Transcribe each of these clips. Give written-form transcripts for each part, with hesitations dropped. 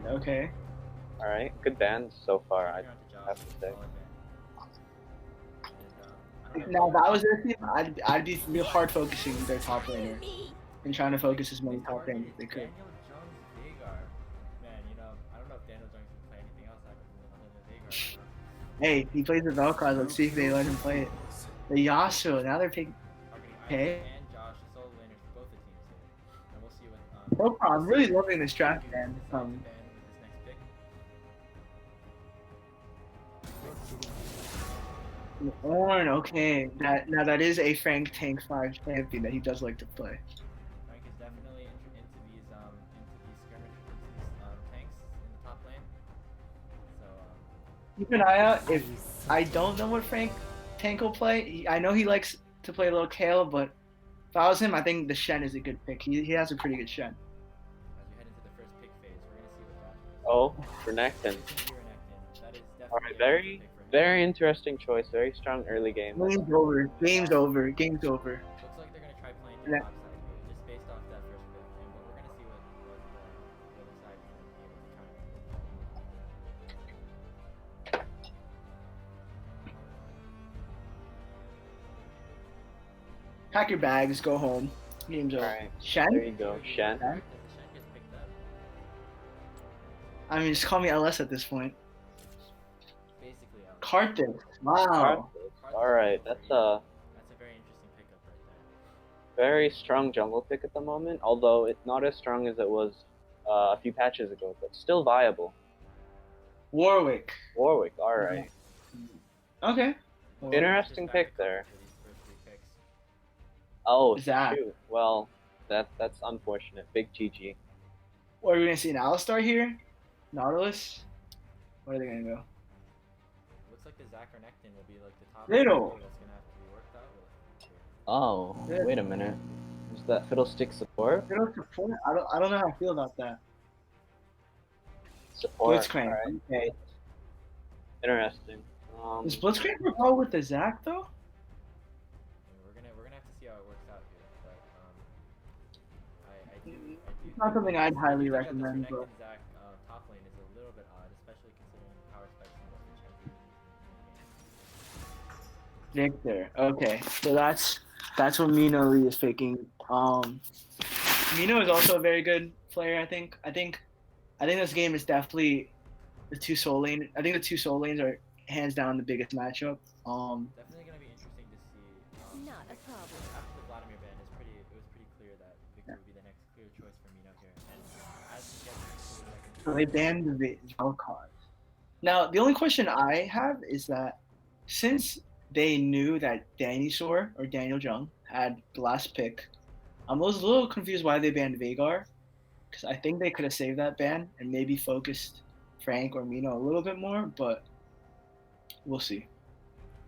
Okay. All right, good band so far, I Here onto Josh. have to say. Solid band. And I don't have Now, if I was any. their team, I'd be real hard focusing their top laner and trying to focus as many Big top target lanes is as they could. Daniel Jones Vagar. Man, I don't know if Daniel Jones can play anything else other than Vagar. Hey, he plays the Vel'Koz. Let's see if they let him play it. The Yasuo. Now they're picking. Targeting Isaac Okay. and Josh, the solo laners for both the teams here. And we'll see what. No problem. I'm we'll really see loving this draft, who man. decides to ban with this next pick. Ornn, okay. That is a Frank Tank 5 champion that he does like to play. Frank is definitely into these skirmish into these tanks in the top lane. So Keep an eye out. If I don't know what Frank Tank will play, I know he likes to play a little Kale, but if I was him, I think the Shen is a good pick. He has a pretty good Shen. as we head into the first pick phase, we're gonna see what Josh does. Oh, Renekton. That is definitely All right, a very, pick for him. very interesting choice. Very strong early game. Game's over. Game's over. Game's over. Looks like they're gonna try playing Yeah. the top side here, just based off that first pick. And but we're gonna see what the other side is gonna be able to counter. Pack your bags. Go home. Game's over. Alright, Shen? there you go, Shen. Yeah. As the Shen gets picked up, I mean, just call me LS at this point. basically out. Karthus. Wow. All right, that's a That's a very interesting pickup right there. very strong jungle pick at the moment. Although it's not as strong as it was a few patches ago, but still viable. Warwick. Warwick. All right, Okay. interesting pick there. For these first three picks. Oh, Zach. shoot. Well, that's unfortunate. Big GG. Or are we gonna see an Alistar here? Nautilus? Where are they gonna go? Looks like the Zach or Nectin will be like the top. Fiddle. That's gonna have to be worked out with. Oh, Yeah. wait a minute. Is that Fiddlestick support? Fiddle support? I don't know how I feel about that. Support. Blitzcrank. Alright. Okay. Interesting. Does Blitzcrank go with the Zac though? And we're gonna have to see how it works out here. But I do. It's not something I'd highly I think that recommend, this but Renekton Zac top lane is a little bit odd, especially considering power specs and what the champion is in the game. Victor. Okay, so that's what Mino Lee is picking. Mino is also a very good player. I think this game is definitely the two soul lane. I think the two soul lanes are hands down the biggest matchup. Definitely gonna be interesting to see. Not a problem. After the Vladimir ban, it was pretty clear that Victor would be the next clear choice for Mino here. And as he gets into the second So they banned the Vel'Koz. Now the only question I have is that since they knew that Dinosaur or Daniel Jung had the last pick, I was a little confused why they banned Vagar, because I think they could have saved that ban and maybe focused Frank or Mino a little bit more, but we'll see.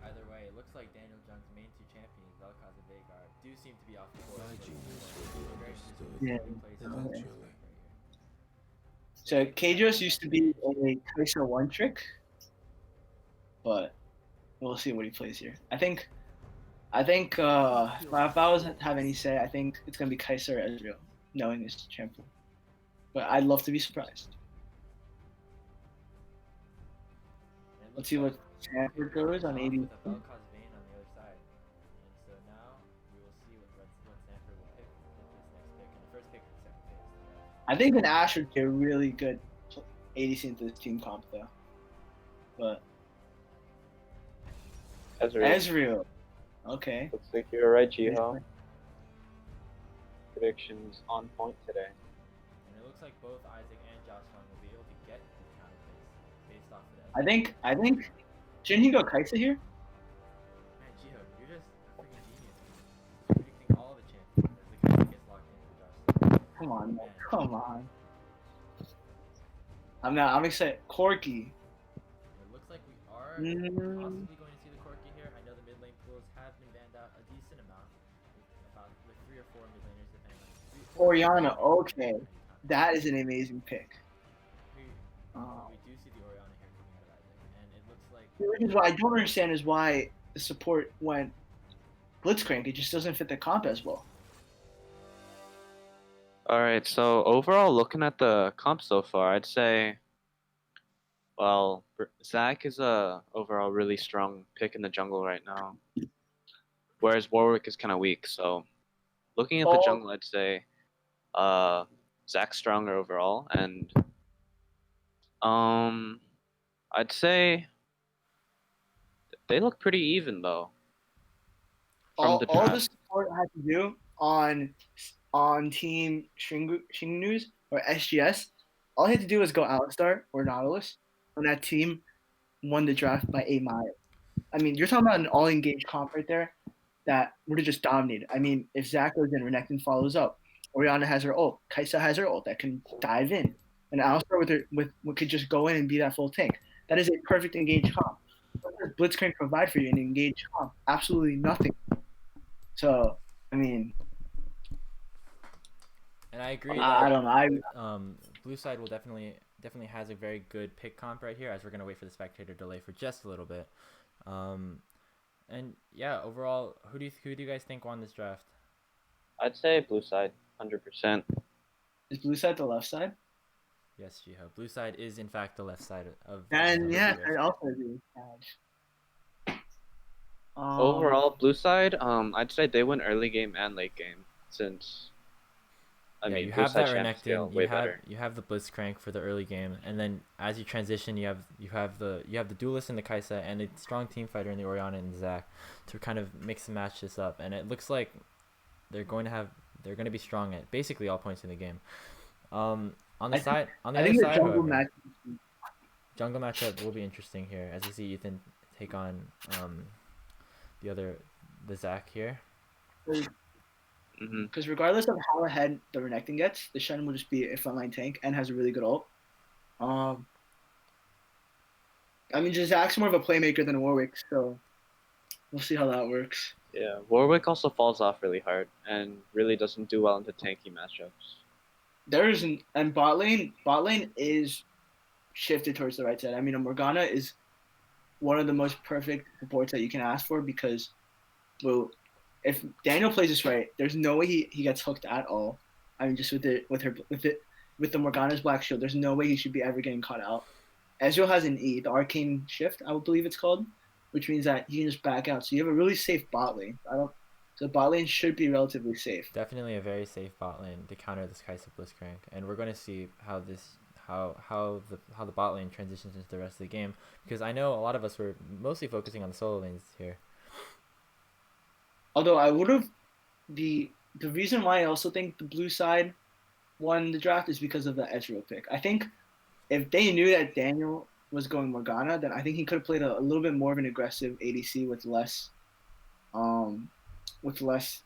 Either way, it looks like Daniel Jung's main two champions, Vel'Koz and Vagar, do seem to be off the board. My genius will be understood Yeah. eventually. So Kadros used to be a Kai'Sa one trick, but we'll see what he plays here. I think if I was to have any say, I think it's gonna be Kai'Sa or Ezreal, knowing this champion. But I'd love to be surprised. Let's see what Stanford goes on 80. With a Vel'Koz Vayne on the other side. And so now we will see what Stanford will pick with this next pick. And the first pick of the second phase. I think an Ash would be a really good ADC into this team comp though. But Ezreal. Okay. Looks like you're right, Jiho. Predictions on point today. And it looks like both Isaac and Josh Young will be able to get the counter based off of that. I think shouldn't he go Kai'Sa here? Man, Jiho, you're just a freaking genius. Predicting all the champions as the counter gets locked in for Josh. Come on, man. Come on. I'm excited. Corki. It looks like we are Mm. possibly going to see the Corki here. I know the mid lane pools have been banned out a decent amount, with 3 or 4 mid laners depending on. Orianna, okay. That is an amazing pick. We Oh. do see the Orianna here coming out of Isaac, and it looks like Which is what I don't understand is why the support went Blitzcrank. It just doesn't fit the comp as well. All right. So overall, looking at the comp so far, I'd say, well, Zach is a overall really strong pick in the jungle right now, whereas Warwick is kind of weak. So looking at the Oh, jungle, I'd say, uh, Zach's stronger overall, and um, I'd say they look pretty even though from the all the draft. support had to do on Team Shing News or SGS, all he had to do was go Alistar or Nautilus, and that team won the draft by a mile. I mean, you're talking about an all engaged comp right there that would have just dominated. I mean, if Zach goes in, Renekton follows up. Oriana has her ult. Kaisa has her ult that can dive in. And Alistar with could just go in and be that full tank. That is a perfect engaged comp. What does Blitzcrank provide for you in an engaged comp? Absolutely nothing. So, I mean, And I agree I that don't know. I blue side will definitely has a very good pick comp right here, as we're gonna wait for the spectator delay for just a little bit. Um, and yeah, overall, who do you guys think won this draft? I'd say blue side, 100%. is blue side the left side? Yes, Jiho. Blue side is in fact the left side of Then the yes, rift. I also agree with that. Overall, blue side, I'd say they win early game and late game since I Yeah, mean you blue have that side champ scale Renekton, way better. you have the Blitzcrank for the early game, and then as you transition, you have the duelist in the Kaisa and a strong team fighter in the Oriana and Zac to kind of mix and match this up, and it looks like they're going to be strong at basically all points in the game. On the I think, side, on the I other think the side, jungle however, match. jungle matchup will be interesting here as we see Ethan take on the Zac here. Hmm. Because regardless of how ahead the Renekton gets, the Shen will just be a frontline tank and has a really good ult. Um, I mean, just Zach's more of a playmaker than Warwick, so we'll see how that works. Yeah, Warwick also falls off really hard and really doesn't do well into tanky matchups. There's an and bot lane is shifted towards the right side. I mean, a Morgana is one of the most perfect supports that you can ask for because, well, if Daniel plays this right, there's no way he gets hooked at all. I mean, just with the Morgana's Black Shield, there's no way he should be ever getting caught out. Ezreal has an E, the Arcane Shift, I would believe it's called, which means that he can just back out. So you have a really safe bot lane. So bot lane should be relatively safe. Definitely a very safe bot lane to counter this Kaisa Blitzcrank, and we're going to see how the bot lane transitions into the rest of the game, because I know a lot of us were mostly focusing on the solo lanes here. Although I would have the reason why I also think the blue side won the draft is because of the Ezreal pick. I think if they knew that Daniel was going Morgana, then I think he could have played a little bit more of an aggressive ADC um, with less,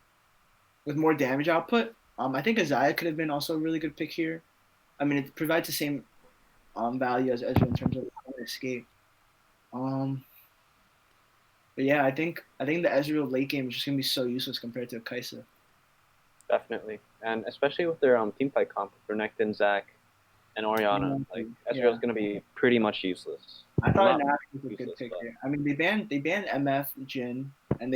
with more damage output. I think Azaya could have been also a really good pick here. I mean, it provides the same value as Ezreal in terms of escape. Um, but yeah, I think the Ezreal late game is just gonna be so useless compared to Kaisa. Definitely, and especially with their team fight comp with Renekton, Zac, and Oriana, like Ezreal's gonna be pretty much useless. I Well, thought not Nash was a good useless, pick but here. I mean, they banned MF, Jin, and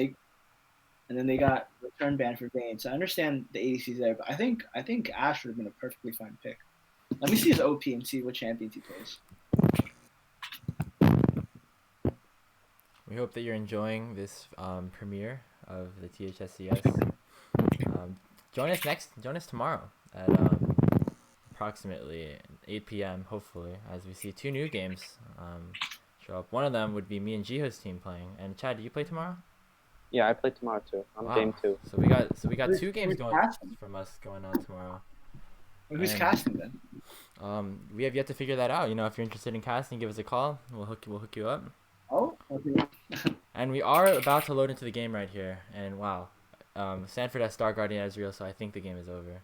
then they got return ban for Vayne. So I understand the ADC's there, but I think Ash would have been a perfectly fine pick. Let me see his OP and see what champions he plays. We hope that you're enjoying this premiere of the THSCS. Join us tomorrow at approximately 8 p.m. hopefully, as we see two new games show up. One of them would be me and Jiho's team playing. And Chad, do you play tomorrow? yeah, I play tomorrow too. I'm game 2. So we got two games going from us going on tomorrow. Who's And, casting then? we have yet to figure that out. You know, if you're interested in casting, give us a call. We'll hook you up. Oh, okay. And we are about to load into the game right here. And wow, Sanford has Star Guardian Ezreal, so I think the game is over.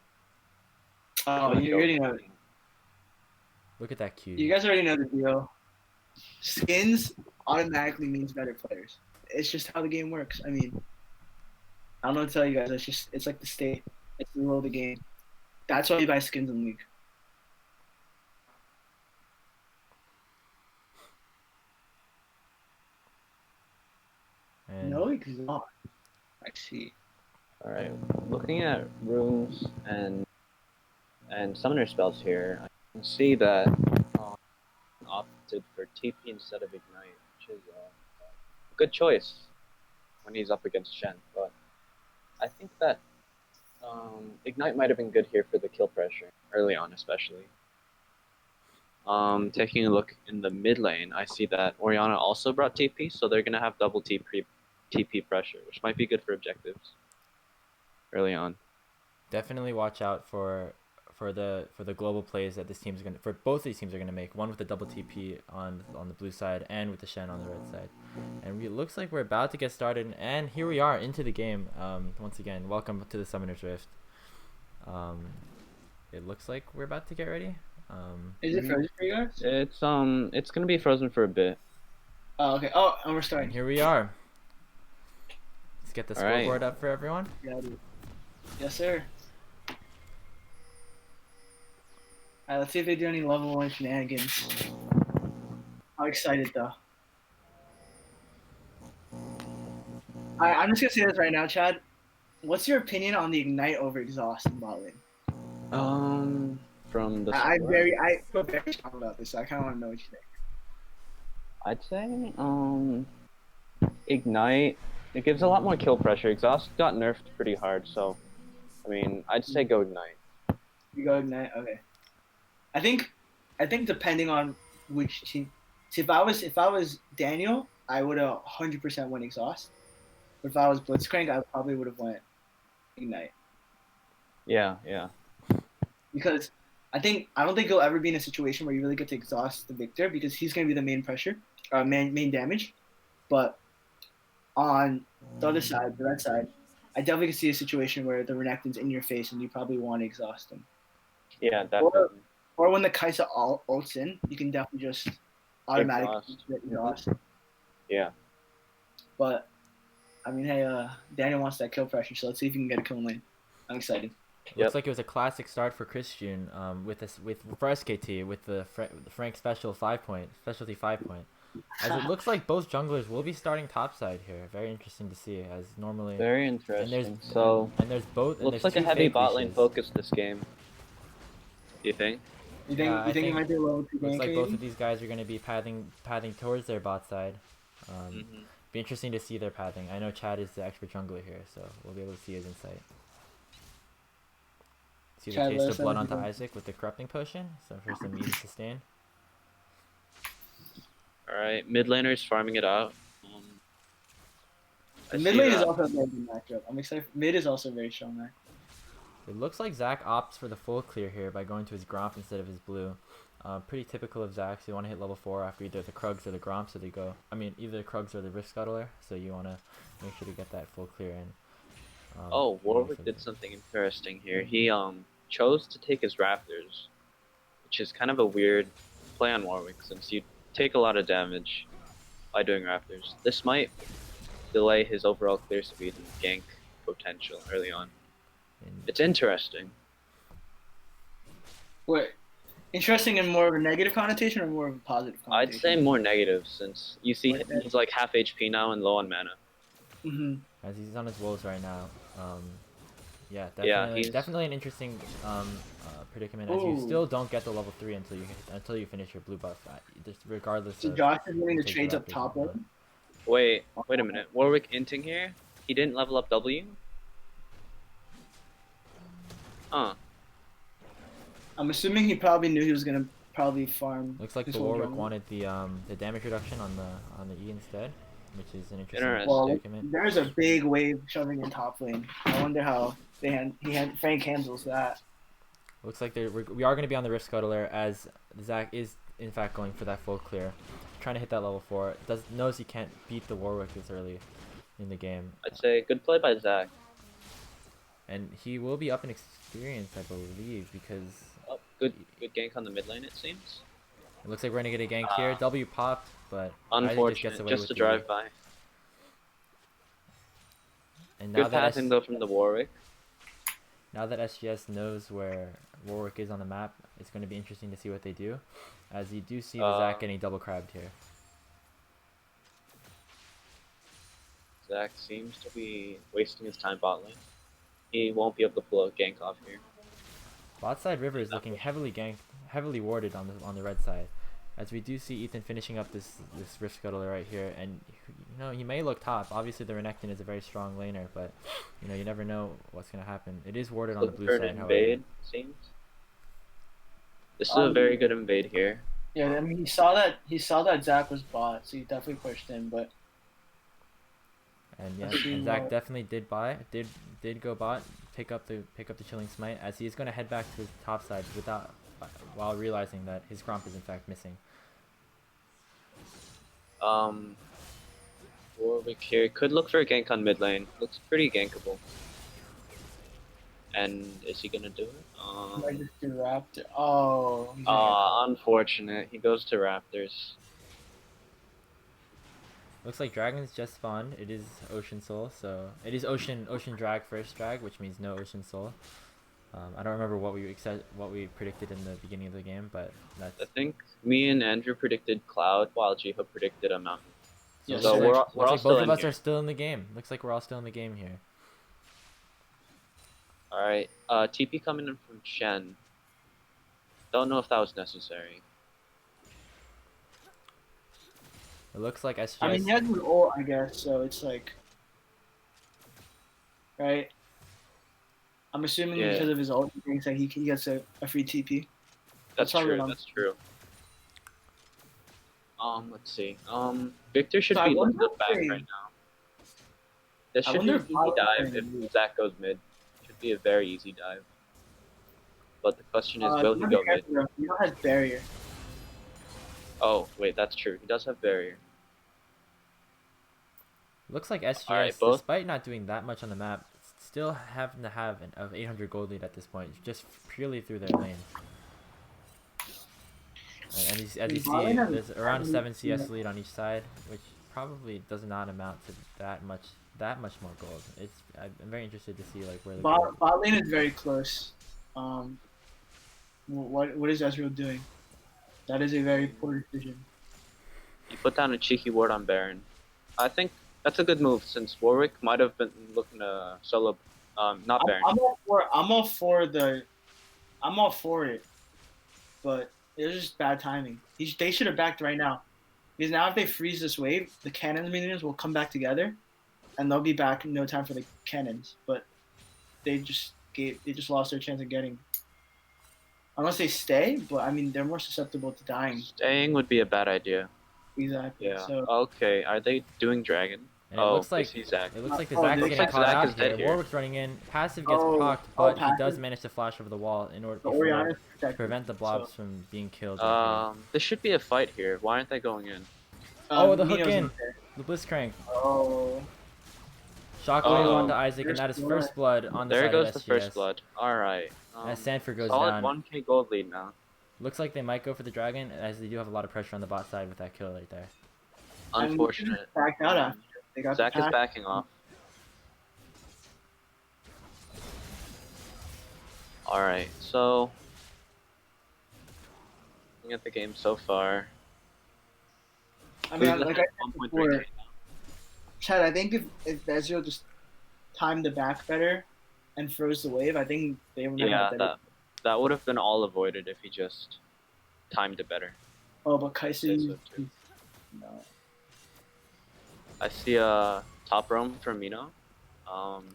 Oh, you already know. Look at that cue. You guys already know the deal. Skins automatically means better players. It's just how the game works. I mean, I don't know what to tell you guys. It's like the state. It's the rule of the game. That's why you buy skins in League. And No exhaust. I see. All right, looking at runes and and summoner spells here, I can see that opted for TP instead of Ignite, which is a good choice when he's up against Shen. But I think that Ignite might have been good here for the kill pressure, early on especially. Taking a look in the mid lane, I see that Orianna also brought TP, so they're going to have double TP pressure, which might be good for objectives early on. Definitely watch out for the global plays that this team's gonna for both these teams are gonna make. One with the double TP on the blue side and with the Shen on the red side. And it looks like we're about to get started, and here we are into the game. Once again, welcome to the Summoner's Rift. It looks like we're about to get ready. Is it frozen for you guys? It's gonna be frozen for a bit. Oh, okay. Oh, and we're And starting. here we are. Let's get the All right. scoreboard up for everyone. Yeah, dude. Yes, sir. Alright, let's see if they do any level 1 shenanigans. I'm excited though. Alright, I'm just gonna say this right now, Chad. What's your opinion on the Ignite over Exhaust in bot lane? From the I start, feel very strong about this, so I kinda wanna know what you think. I'd say Ignite. It gives a lot more kill pressure. Exhaust got nerfed pretty hard, so I mean, I'd say go Ignite. You go Ignite? Okay. I think depending on which team. See, if I was Daniel, I would have 100% went Exhaust. But if I was Blitzcrank, I probably would have went Ignite. Yeah. Because I don't think he'll ever be in a situation where you really get to exhaust the victor, because he's gonna be the main pressure, main damage. But on the other side, the red side, I definitely can see a situation where the Renekton's in your face and you probably want to exhaust him. Yeah, definitely. Or when the Kaisa ults in, you can definitely just automatically exhaust. Yeah. But I mean, hey, Daniel wants that kill pressure, so let's see if he can get a kill in lane. I'm excited. Looks like it was a classic start for Christian for SKT with the Frank specialty 5 point. As it looks like both junglers will be starting topside here. Very interesting to see, as normally. Very interesting. So there's both. And looks there's like a two heavy fake bot lane leashes. focus this game. Do you think? You think I you think it think might be a level 2 Looks gank? like both maybe? of these guys are going to be pathing towards their bot side. Mm-hmm. Be interesting to see their pathing. I know Chad is the expert jungler here, so we'll be able to see his insight. See the Chad, taste let of us know blood what onto you think. Isaac with the corrupting potion. So for some easy sustain. All right, mid laner's farming it out. The I mid see lane is that. also a very good matchup. I'm excited. Mid is also a very strong match. It looks like Zach opts for the full clear here by going to his Gromp instead of his blue. Pretty typical of Zach. So you want to hit level 4 after either the Krugs or the Gromp, so they go. I mean, either the Krugs or the Rift Scuttler. So you want to make sure to get that full clear in. Oh, Warwick did something interesting here. He chose to take his Raptors, which is kind of a weird play on Warwick, since you take a lot of damage by doing Raptors. This might delay his overall clear speed and gank potential early on. It's interesting. Wait, interesting in more of a negative connotation or more of a positive connotation? I'd say more negative, since you see he's like half HP now and low on mana. Mm-hmm. As he's on his wolves right now. Yeah, Yeah, definitely an interesting predicament. As you still don't get the level 3 until you finish your blue buff. Just regardless. So of Josh is winning the take trades up Raptors top or lane. Wait a minute. Warwick inting here? He didn't level up W? Huh. I'm assuming he probably knew he was gonna probably farm. Looks like his the whole Warwick jungle. wanted the damage reduction on the E instead, which is an interesting Interesting. Well, predicament. there's a big wave shoving in top lane. I wonder how Frank handles that. Looks like we are going to be on the Rift Scuttler, as Zach is in fact going for that full clear, trying to hit that level 4. Knows he can't beat the Warwick this early in the game, I'd say good play by Zach. and he will be up in experience, I believe, because Oh, good gank on the mid lane, it seems. it looks like we're going to get a gank here. W popped, but Isaac Unfortunate, gets away just with to the- drive by. And now Good that passing though from the Warwick. Now that SGS knows where Warwick is on the map, it's going to be interesting to see what they do, as you do see the Zach getting double crabbed here. Zach seems to be wasting his time bot lane. He won't be able to pull a gank off here. Bot side river is looking heavily warded on the red side, as we do see Ethan finishing up this Rift Scuttle right here, and you know he may look top. Obviously the Renekton is a very strong laner, but you know you never know what's gonna happen. It is warded on the Looking blue for an side, however. invade, seems. This is a very good invade here. Yeah, I mean he saw that Zach was bot, so he definitely pushed in. But And yeah, Let's see and Zach what- definitely did go bot, pick up the chilling smite, as he's gonna head back to his top side while realizing that his Gromp is in fact missing. Warwick here could look for a gank on mid lane. Looks pretty gankable. And is he gonna do it? might just do Raptor. Oh. he's gonna Unfortunate. He goes to Raptors. Looks like dragons just spawned. It is Ocean Soul, so it is Ocean Drag first drag, which means no Ocean Soul. I don't remember what we predicted in the beginning of the game, but that's I think me and Andrew predicted Cloud, while Jiho predicted a Mountain. Yeah, So so we're looks all like still both of in us here. are still in the game. Looks like we're all still in the game here. Alright, TP coming in from Shen. Don't know if that was necessary. It looks like SGS. I mean, he has an ult, I guess, so it's like, right? I'm assuming Yeah. because of his ult, he thinks that he gets a free TP. That's That's true, all that's true. Let's see. Victor should So I be looking wonder up back if- right now. This I should be wonder an if easy Cloud dive can if Zach goes mid. Should be a very easy dive. But the question is, will he remember go mid? Ezreal, he has barrier. Oh, wait, that's true. He does have barrier. Looks like SGS, Alright, both- despite not doing that much on the map, still having to have an 800 gold lead at this point, just purely through their lane. And as you see, there's around 7 CS lead on each side, which probably does not amount to that much more gold. I'm very interested to see like where the gold. Bot lane is very close. What is Ezreal doing? That is a very poor decision. He put down a cheeky ward on Baron. I think that's a good move since Warwick might have been looking to solo, not Baron. I'm all for it, but it was just bad timing. They should have backed right now, because now if they freeze this wave, the cannons minions will come back together, and they'll be back in no time for the cannons. But they just lost their chance of getting. Unless they stay, but I mean they're more susceptible to dying. Staying would be a bad idea. Exactly. Yeah. So Okay, are they doing Dragon? And it Oh, looks like they see Zach. the Zach is looks getting like caught Zach out is dead here. here. Warwick's running in. Passive gets procced, Oh, but he does passive. manage to flash over the wall in order the Oriana is to protected. prevent the blobs So, from being killed. right This should be a fight here. Why aren't they going in? Oh, the hook Nino's in. there. here. The Blitzcrank. Oh. Shockwave Oh. onto Isaac, and that is first blood on the There side goes of the SGS. first blood. Alright. As Sanford goes Solid down. 1k gold lead now. Looks like they might go for the dragon, as they do have a lot of pressure on the bot side with that kill right there. And Unfortunate. Backed out after. They got Zach the is pack. backing off. Alright, so looking at the game so far. I mean, who's like I ahead said 1.3K before, now? Chad, I think if Ezreal just timed the back better and froze the wave, I think they would have Yeah, had better. that would have been all avoided if he just timed it better. Oh, but Kai'Sa, Say so too. no. I see a top roam from Mino.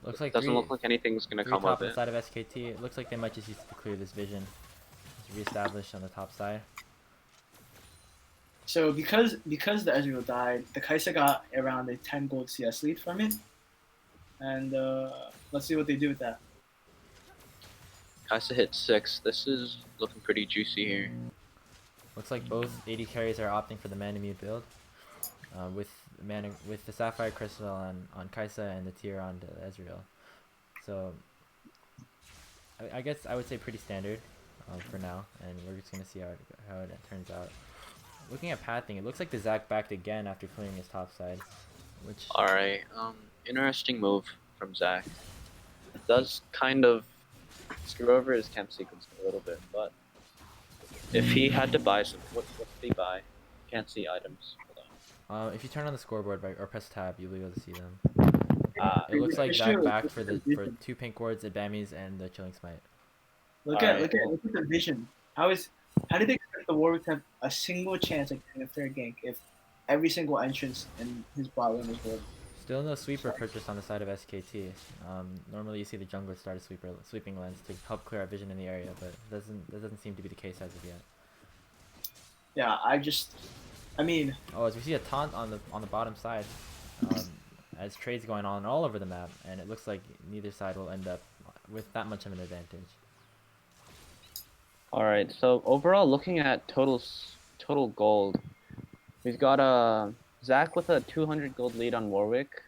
Looks like doesn't three- look like anything's gonna 3 come top of on the it. side of SKT. It looks like they might just use it to clear this vision. Just reestablish on the top side. So because the Ezreal died, the Kai'Sa got around a 10 gold CS lead from it, and let's see what they do with that. Kai'Sa hit 6. This is looking pretty juicy here. Looks like both AD carries are opting for the Manamute build, with the Sapphire Crystal on Kai'Sa and the Tear on Ezreal. So I guess I would say pretty standard for now, and we're just gonna see how it turns out. Looking at pathing, it looks like the Zac backed again after clearing his top side, which Alright, interesting move from Zach. It does kind of screw over his camp sequence a little bit, but if he had to buy some, what did he buy? Can't see items. Hold on. if you turn on the scoreboard or press tab, you'll be able to see them. It It's looks like just Zac true, backed it's for just the vision. 2 pink wards, Adbamis, and the Chilling Smite. Look at the vision. How did they expect the Warwick to have a single chance at getting a fair gank if every single entrance in his bot lane was Warwick? Still no sweeper purchased on the side of SKT. Normally you see the jungler start a sweeping lens to help clear out vision in the area, but that doesn't seem to be the case as of yet. Yeah, I mean, Oh, as we see a taunt on the bottom side, as trades going on all over the map, and it looks like neither side will end up with that much of an advantage. All right. So overall, looking at total gold, we've got Zach with a 200 gold lead on Warwick.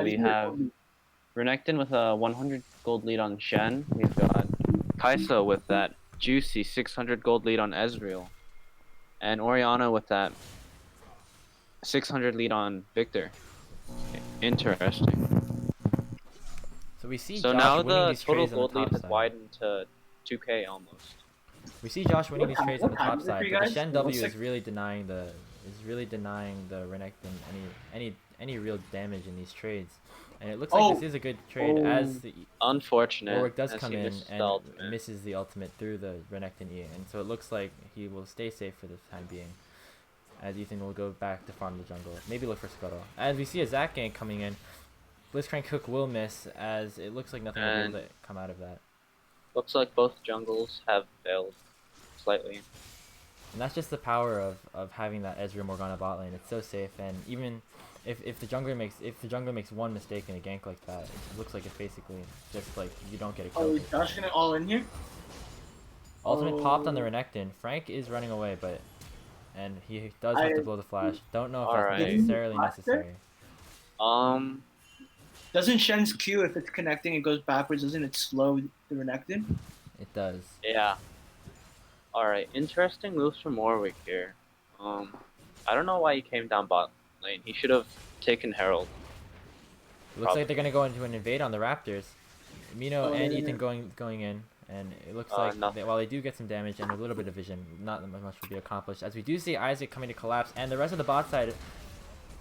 We have Renekton with a 100 gold lead on Shen. We've got Kaisa with that juicy 600 gold lead on Ezreal, and Orianna with that 600 lead on Victor. Interesting. So we see So Josh now winning the these total trades on the gold lead top has side. widened to 2K almost. We see Josh winning these trades on the top What time side, is it but for the you Shen guys? W Looks is really denying the Renekton any real damage in these trades. And it looks like this is a good trade as the Unfortunate. Warwick does as come he in misses the and ultimate. misses the ultimate through the Renekton E, and so it looks like he will stay safe for the time being. As Ethan will go back to farm the jungle, maybe look for Scuttle. As we see a Zac gank coming in, Blitzcrank Hook will miss, as it looks like nothing will be able to come out of that. Looks like both jungles have failed slightly. And that's just the power of having that Ezreal Morgana bot lane. It's so safe, and even if the jungler makes one mistake in a gank like that, it looks like it's basically just like you don't get a kill. Oh, is Josh gonna all in here? Ultimate popped on the Renekton. Frank is running away, and he does have to blow the flash. Don't know if that's Alright. necessarily necessary. Doesn't Shen's Q, if it's connecting, it goes backwards? Doesn't it slow the Renekton? It does. Yeah. Alright, interesting moves from Warwick here. I don't know why he came down bot lane. He should have taken Herald. It looks like they're gonna go into an invade on the Raptors. Mino and Ethan going in, and it looks like while they do get some damage and a little bit of vision, not much will be accomplished. As we do see Isaac coming to collapse, and the rest of the bot side.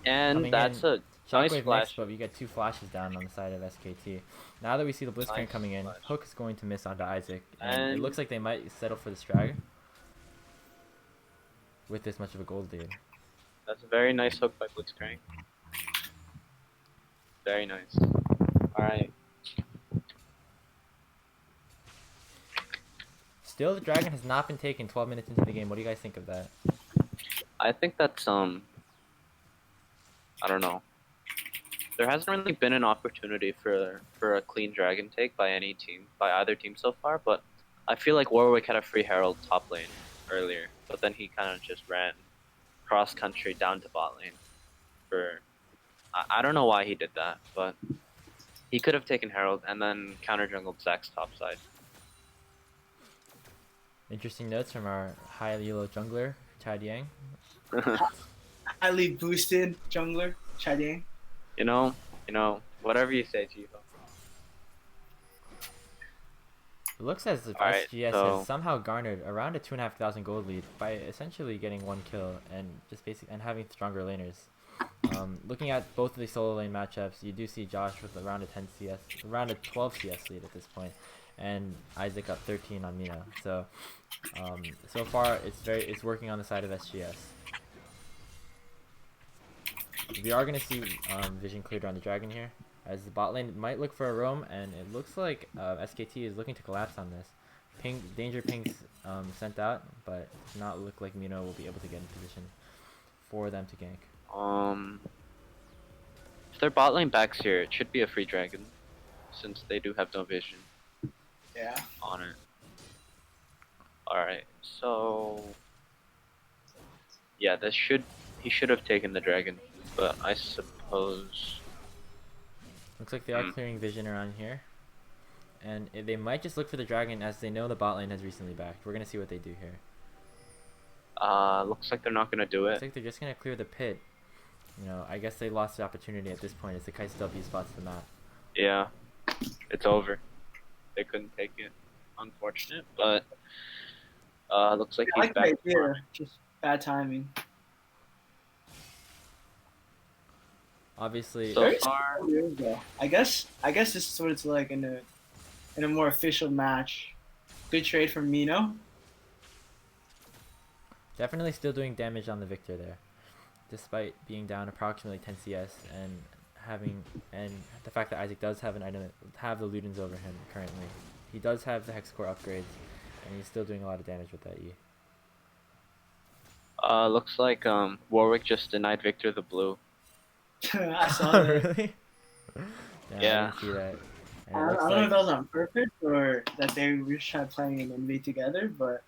And that's a nice Shockwave flash. mixed, but we get two flashes down on the side of SKT. Now that we see the Blitzcrank Nice coming in, flash. Hook is going to miss onto Isaac, and it And- looks like they might settle for the Strag with this much of a gold lead. That's a very nice hook by Blitzcrank. Very nice. Alright. Still, the Dragon has not been taken 12 minutes into the game. What do you guys think of that? I think that's I don't know. There hasn't really been an opportunity for a clean dragon take by either team so far, but I feel like Warwick had a free Herald top lane earlier, but then he kind of just ran cross country down to bot lane for I don't know why he did that, but he could have taken Herald and then counter jungled Zach's top side. Interesting notes from our highly low jungler, Chad Yang. Highly boosted jungler, Chading. You know, whatever you say, Chivo. It looks as if Alright, SGS so- has somehow garnered around a 2,500 gold lead by essentially getting one kill and having stronger laners. Looking at both of the solo lane matchups, you do see Josh with around a 12 CS lead at this point, and Isaac up 13 on Mina. So, so far it's working on the side of SGS. We are gonna see vision cleared on the dragon here, as the bot lane might look for a roam, and it looks like SKT is looking to collapse on this. Danger pings sent out, but it does not look like Mino will be able to get in position for them to gank. If their bot lane backs here, it should be a free dragon, since they do have no vision Yeah. on it. Alright, so yeah, he should have taken the dragon, but I suppose Looks like they are clearing vision around here, and they might just look for the dragon as they know the bot lane has recently backed. We're gonna see what they do here. looks like they're not gonna do Looks it. like they're just gonna clear the pit. You know, I guess they lost the opportunity at this point as the Kai's W spots the map. Yeah, it's over. They couldn't take it. Unfortunate, but looks like I he's like the back. idea, just bad timing. Obviously, So Very far, weird, though. I guess this is what it's like in a more official match. Good trade from Mino. Definitely still doing damage on the Victor there, despite being down approximately 10 CS and the fact that Isaac does have an item, have the Ludens over him currently. He does have the Hex Core upgrades, and he's still doing a lot of damage with that E. Looks like Warwick just denied Victor the blue. I saw Oh, that. really? I Yeah. didn't see that. And I it don't looks know if like that was on purpose or that they were just trying to play an invade together, but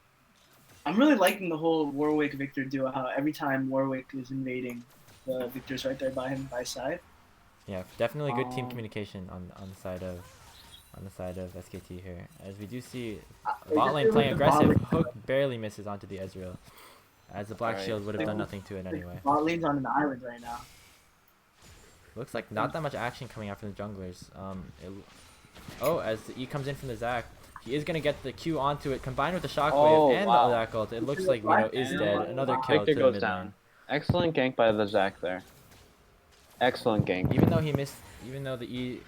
I'm really liking the whole Warwick Victor duo. How every time Warwick is invading, the Victor's right there by him by side. yeah, definitely good team Um, communication on the side of SKT here. As we do see They bot just lane did playing with the bot aggressive, lane. Hook barely misses onto the Ezreal, as the Black Alright, Shield would have done so- nothing to it anyway. Bot lane's on an island right now. Looks like not that much action coming out from the junglers. Oh, as the E comes in from the Zac, he is gonna get the Q onto it, combined with the shockwave Oh, and wow. the Zac ult. It looks like Mino is dead. Another kill Victor to the goes mid down. lane. Excellent gank by the Zac there. Excellent gank. Even though he missed, even though the E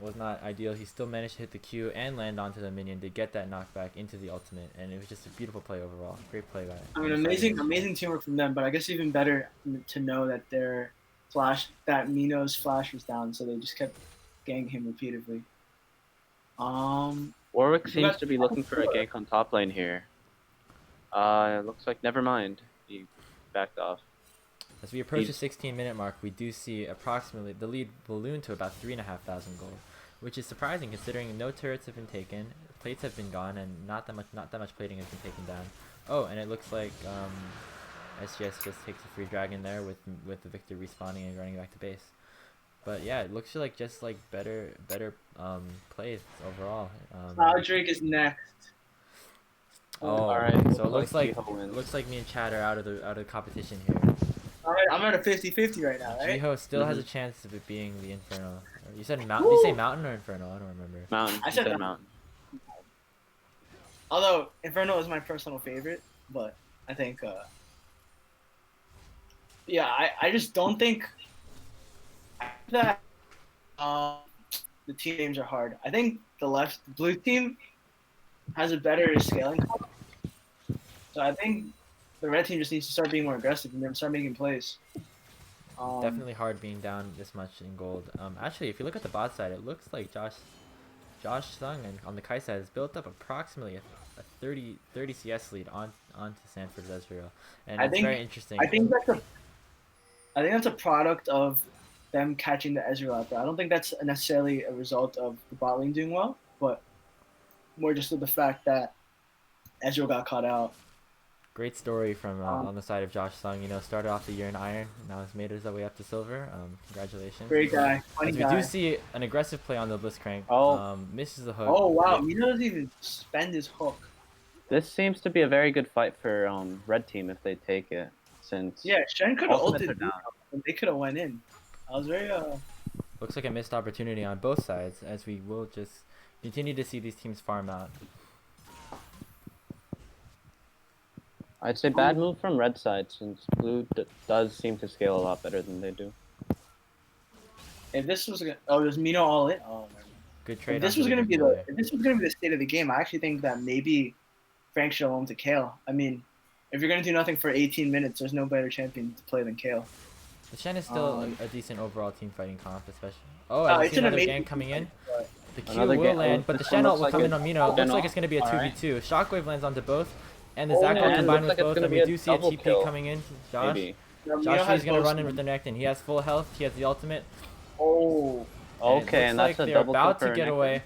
was not ideal, he still managed to hit the Q and land onto the minion to get that knockback into the ultimate, and it was just a beautiful play overall. Great play by. I mean, amazing teamwork from them. But I guess even better to know that that Mino's flash was down, so they just kept ganking him repeatedly. Warwick We seems got- to be looking for a gank on top lane here. It looks like never mind. He backed off. As we approach the 16-minute mark, we do see approximately the lead balloon to about 3,500 gold, which is surprising considering no turrets have been taken, plates have been gone, and not that much plating has been taken down. Oh, and it looks like SGS just takes a free dragon there with the Victor respawning and running back to base. But yeah, it looks like just like better plays overall. Drake is next. Oh, Alright, so it looks like Jiho wins. me and Chad are out of the competition here. All right, I'm at a 50-50 right now, right? Jiho still has a chance of it being the Inferno. You said mountain? Did you say mountain or Inferno? I don't remember. Mountain. I He said said mountain. mountain. Although Inferno is my personal favorite, but I think, yeah, I just don't think that the team names are hard. I think the blue team has a better scaling. So I think the red team just needs to start being more aggressive and then start making plays. Definitely hard being down this much in gold. Actually, if you look at the bot side, it looks like Josh Sung and on the Kai side has built up approximately a 30 CS lead onto Sanford's Ezreal, and it's very interesting. I think that's a product of them catching the Ezreal out there. I don't think that's necessarily a result of the bot lane doing well, but more just of the fact that Ezreal got caught out. Great story from on the side of Josh Sung. You know, started off the year in iron, now has made his way up to silver. Congratulations. Great guy, funny As we guy. do see an aggressive play on the Blitzcrank. Oh. Misses the hook. Oh wow, he doesn't even spend his hook. This seems to be a very good fight for red team if they take it. Since Yeah, Shen could have ultimates are ulted, down. and they could have went in. I was very Looks like a missed opportunity on both sides, as we will just continue to see these teams farm out. I'd say bad move from red side since blue does seem to scale a lot better than they do. If this was there's Mino all in. Oh man. Good trade. If this onto was gonna big be player. if this was gonna be the state of the game, I actually think that maybe Frank should have won to Kale. I mean, if you're gonna do nothing for 18 minutes, there's no better champion to play than Kale. The Shen is still a decent overall team fighting comp, especially. Oh, Oh, I it's see an another amazing gank coming in. but- The Q Another will gank. land, but the This Shen one ult will looks come like in a on Mino. Looks Shen like ult. it's going to be a Alright. 2v2. Shockwave lands onto both, and the Oh, Zac ult man, combined looks with like it's both, gonna and be we a do see a double TP kill. coming in. Josh Maybe. No, Mino Josh has is going to both run in speed. with the Nectin. He has full health. He has the ultimate. Oh, Okay, and and it that's looks like a they're double about kill to for get Nectar. away.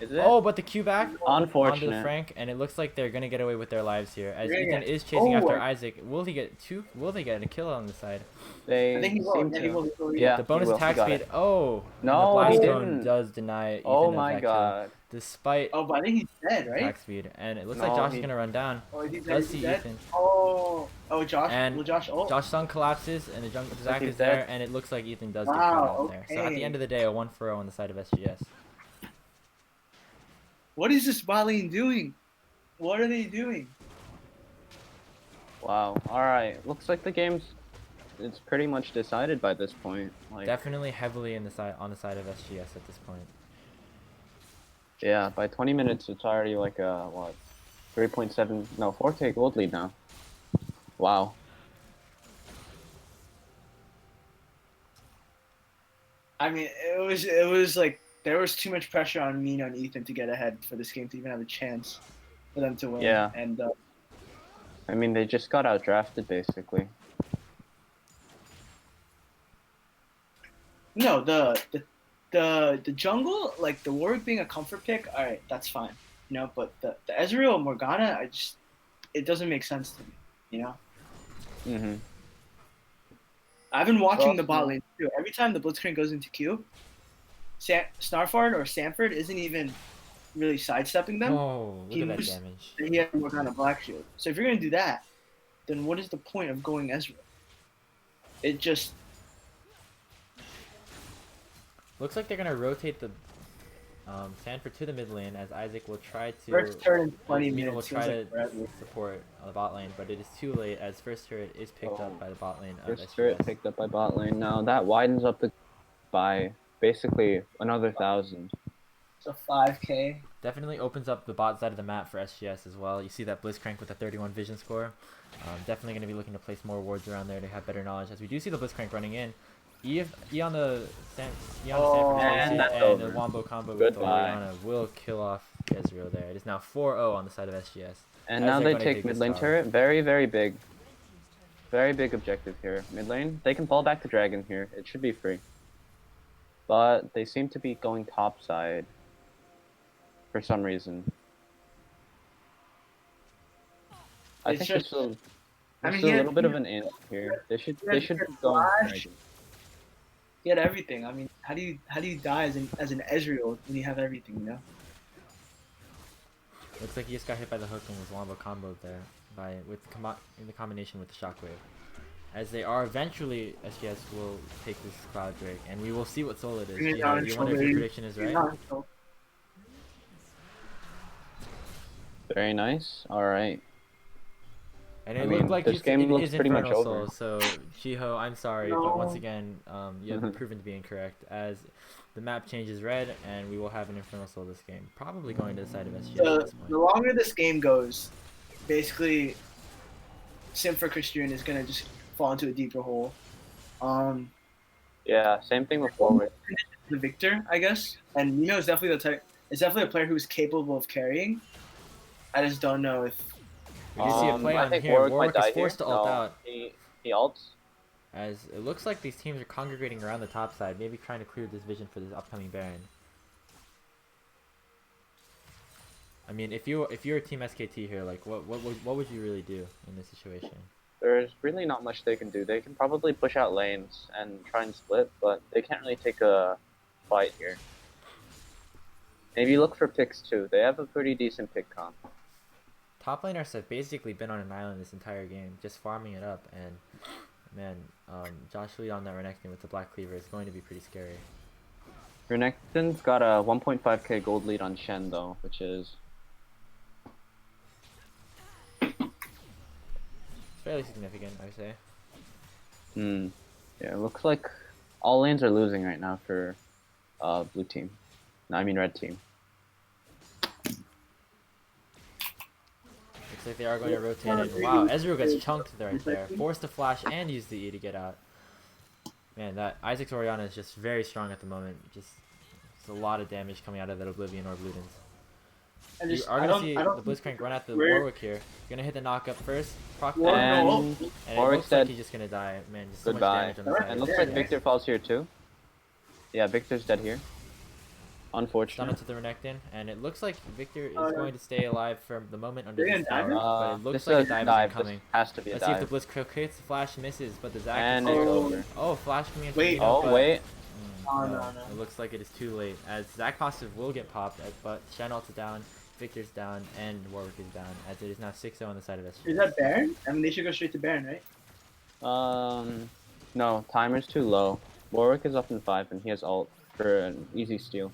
Is it? Oh, but the Q back onto the Unfortunate. Frank, and it looks like they're going to get away with their lives here. As Yeah, Ethan yeah. is chasing Oh, after I- Isaac. Will he get two? Will they get a kill on the side? They I think he will. seem Yeah, to. he will. Yeah, The bonus he will. attack He got speed. it. Oh, No, and he the Blast Cone didn't. does deny Ethan Oh of my that kill, god. despite Oh, but I think he's dead, right? attack speed, and it looks No, like Josh he- is gonna run down. Oh, is he dead? Does Is he see dead? Ethan. Oh, Josh. And Will Josh ult? Josh Sung collapses, and the jungle like Zac he's is there, dead. and it looks like Ethan does Wow, get caught out there. So at the okay. end of the day, a 1-for-0 on the side of SGS. What is this bot lane doing? What are they doing? Wow. All right. Looks like the game's it's pretty much decided by this point. Like, Definitely heavily on the side of SGS at this point. yeah, by 20 minutes, it's already like a what, 3.7, no, 4K gold lead now. Wow. I mean, it was like there was too much pressure on Mina and Ethan to get ahead for this game to even have a chance for them to win. Yeah. And I mean, they just got outdrafted, basically. no, the jungle, like the Warwick being a comfort pick, all right, that's fine, you know. But the Ezreal Morgana, it doesn't make sense to me, you know. Mm-hmm. I've been watching the bot Also- lane too. Every time the Blitzcrank goes into Q, Snarfard or Sanford isn't even really sidestepping them. Oh, look He at that was- damage. He had Morgana Black Shield. So if you're gonna do that, then what is the point of going Ezreal? It just Looks like they're gonna rotate the Sanford to the mid lane as Isaac will try to. first turn in 20 Mina will minutes. try Feels to like forever. support on the bot lane, but it is too late as first turret is picked Oh. up by the bot lane of First SGS. turret picked up by bot lane. Now that widens up the by basically another 1,000. It's a 5K. Definitely opens up the bot side of the map for SGS as well. You see that Blitzcrank with a 31 vision score. Definitely going to be looking to place more wards around there to have better knowledge. As we do see the Blitzcrank running in. E on the Sanford Oh, and that's and the over. Wombo combo with the Goodbye. Orianna will kill off Ezreal there. It is now 4-0 on the side of SGS. And As now they're they gonna take take mid this lane tower. turret. Very, very big. Very big objective here. Mid lane, they can fall back to Dragon here. It should be free. But they seem to be going top side for some reason. I It's think just- this will. I This mean, is he a had- little bit of an int here. They should he had go Flash. Dragon. He had everything. I mean, how do you die as an Ezreal when you have everything, you know? Looks like he just got hit by the hook and was Wombo comboed there in the combination with the shockwave. As they are eventually, SGS will take this Cloud Drake, and we will see what soul it is. Bring it Jiho, down, do you wonder if your Shoulder. prediction is right? Very nice. All right. And I it mean, looked like this it game looks is pretty much Infernal over. Soul, so Jiho, I'm sorry, but once No. again, you have been proven to be incorrect, as the map changes red, and we will have an Infernal Soul this game, probably going to the side of SGS at this The point. longer this game goes, basically, Sim for Christian is gonna just fall into a deeper hole. Yeah. Same thing with forward. The Victor, I guess, and Nino is definitely the type. Is definitely a player who's capable of carrying. I just don't know if We do see a play I on think here. Warwick Warwick might is die forced here. to ult No, out, he ults. as it looks like these teams are congregating around the top side, maybe trying to clear this vision for this upcoming Baron. I mean, if you're a team SKT here, like what would you really do in this situation? There's really not much they can do. They can probably push out lanes and try and split, but they can't really take a fight here. Maybe look for picks too. They have a pretty decent pick comp. Top laners have basically been on an island this entire game, just farming it up, and man, Josh Lee on that Renekton with the Black Cleaver is going to be pretty scary. Renekton's got a 1.5k gold lead on Shen though, which is It's fairly significant, I would say. yeah. It looks like all lanes are losing right now for blue team. No, I mean red team. Looks like they are going to rotate it. Wow, Ezreal gets chunked right there. Forced to flash and use the E to get out. Man, that Isaac's Orianna is just very strong at the moment. Just a lot of damage coming out of that Oblivion Orb Ludens. I You just are I going to don't see I the don't Blitzcrank run at the where- Warwick here. You're going to hit the knockup first. Proc Warwick, that, no. And and it Warwick looks like said he's just going to die. Man, just so goodbye. much damage on the Alright, side. And of looks like SGS. Victor falls here too. Yeah, Victor's dead here. Stun Unfortunate. into the Renekton, and it looks like Victor is Oh, yeah. going to stay alive for the moment under They're this gonna tower, dive but it looks This like a is dive is This incoming. has to be a Let's see if dive. the Blitzcrank hits the flash, misses, but the Zac And is it's there. over. Oh, flash coming in. Wait. Oh wait. Oh, no. It looks like it is too late, as Zac passive will get popped, but Shen ult's down, Victor's down, and Warwick is down, as it is now 6-0 on the side of SGS. Is that Baron? I mean, they should go straight to Baron, right? No, timer's too low. Warwick is up in 5 and he has ult for an easy steal.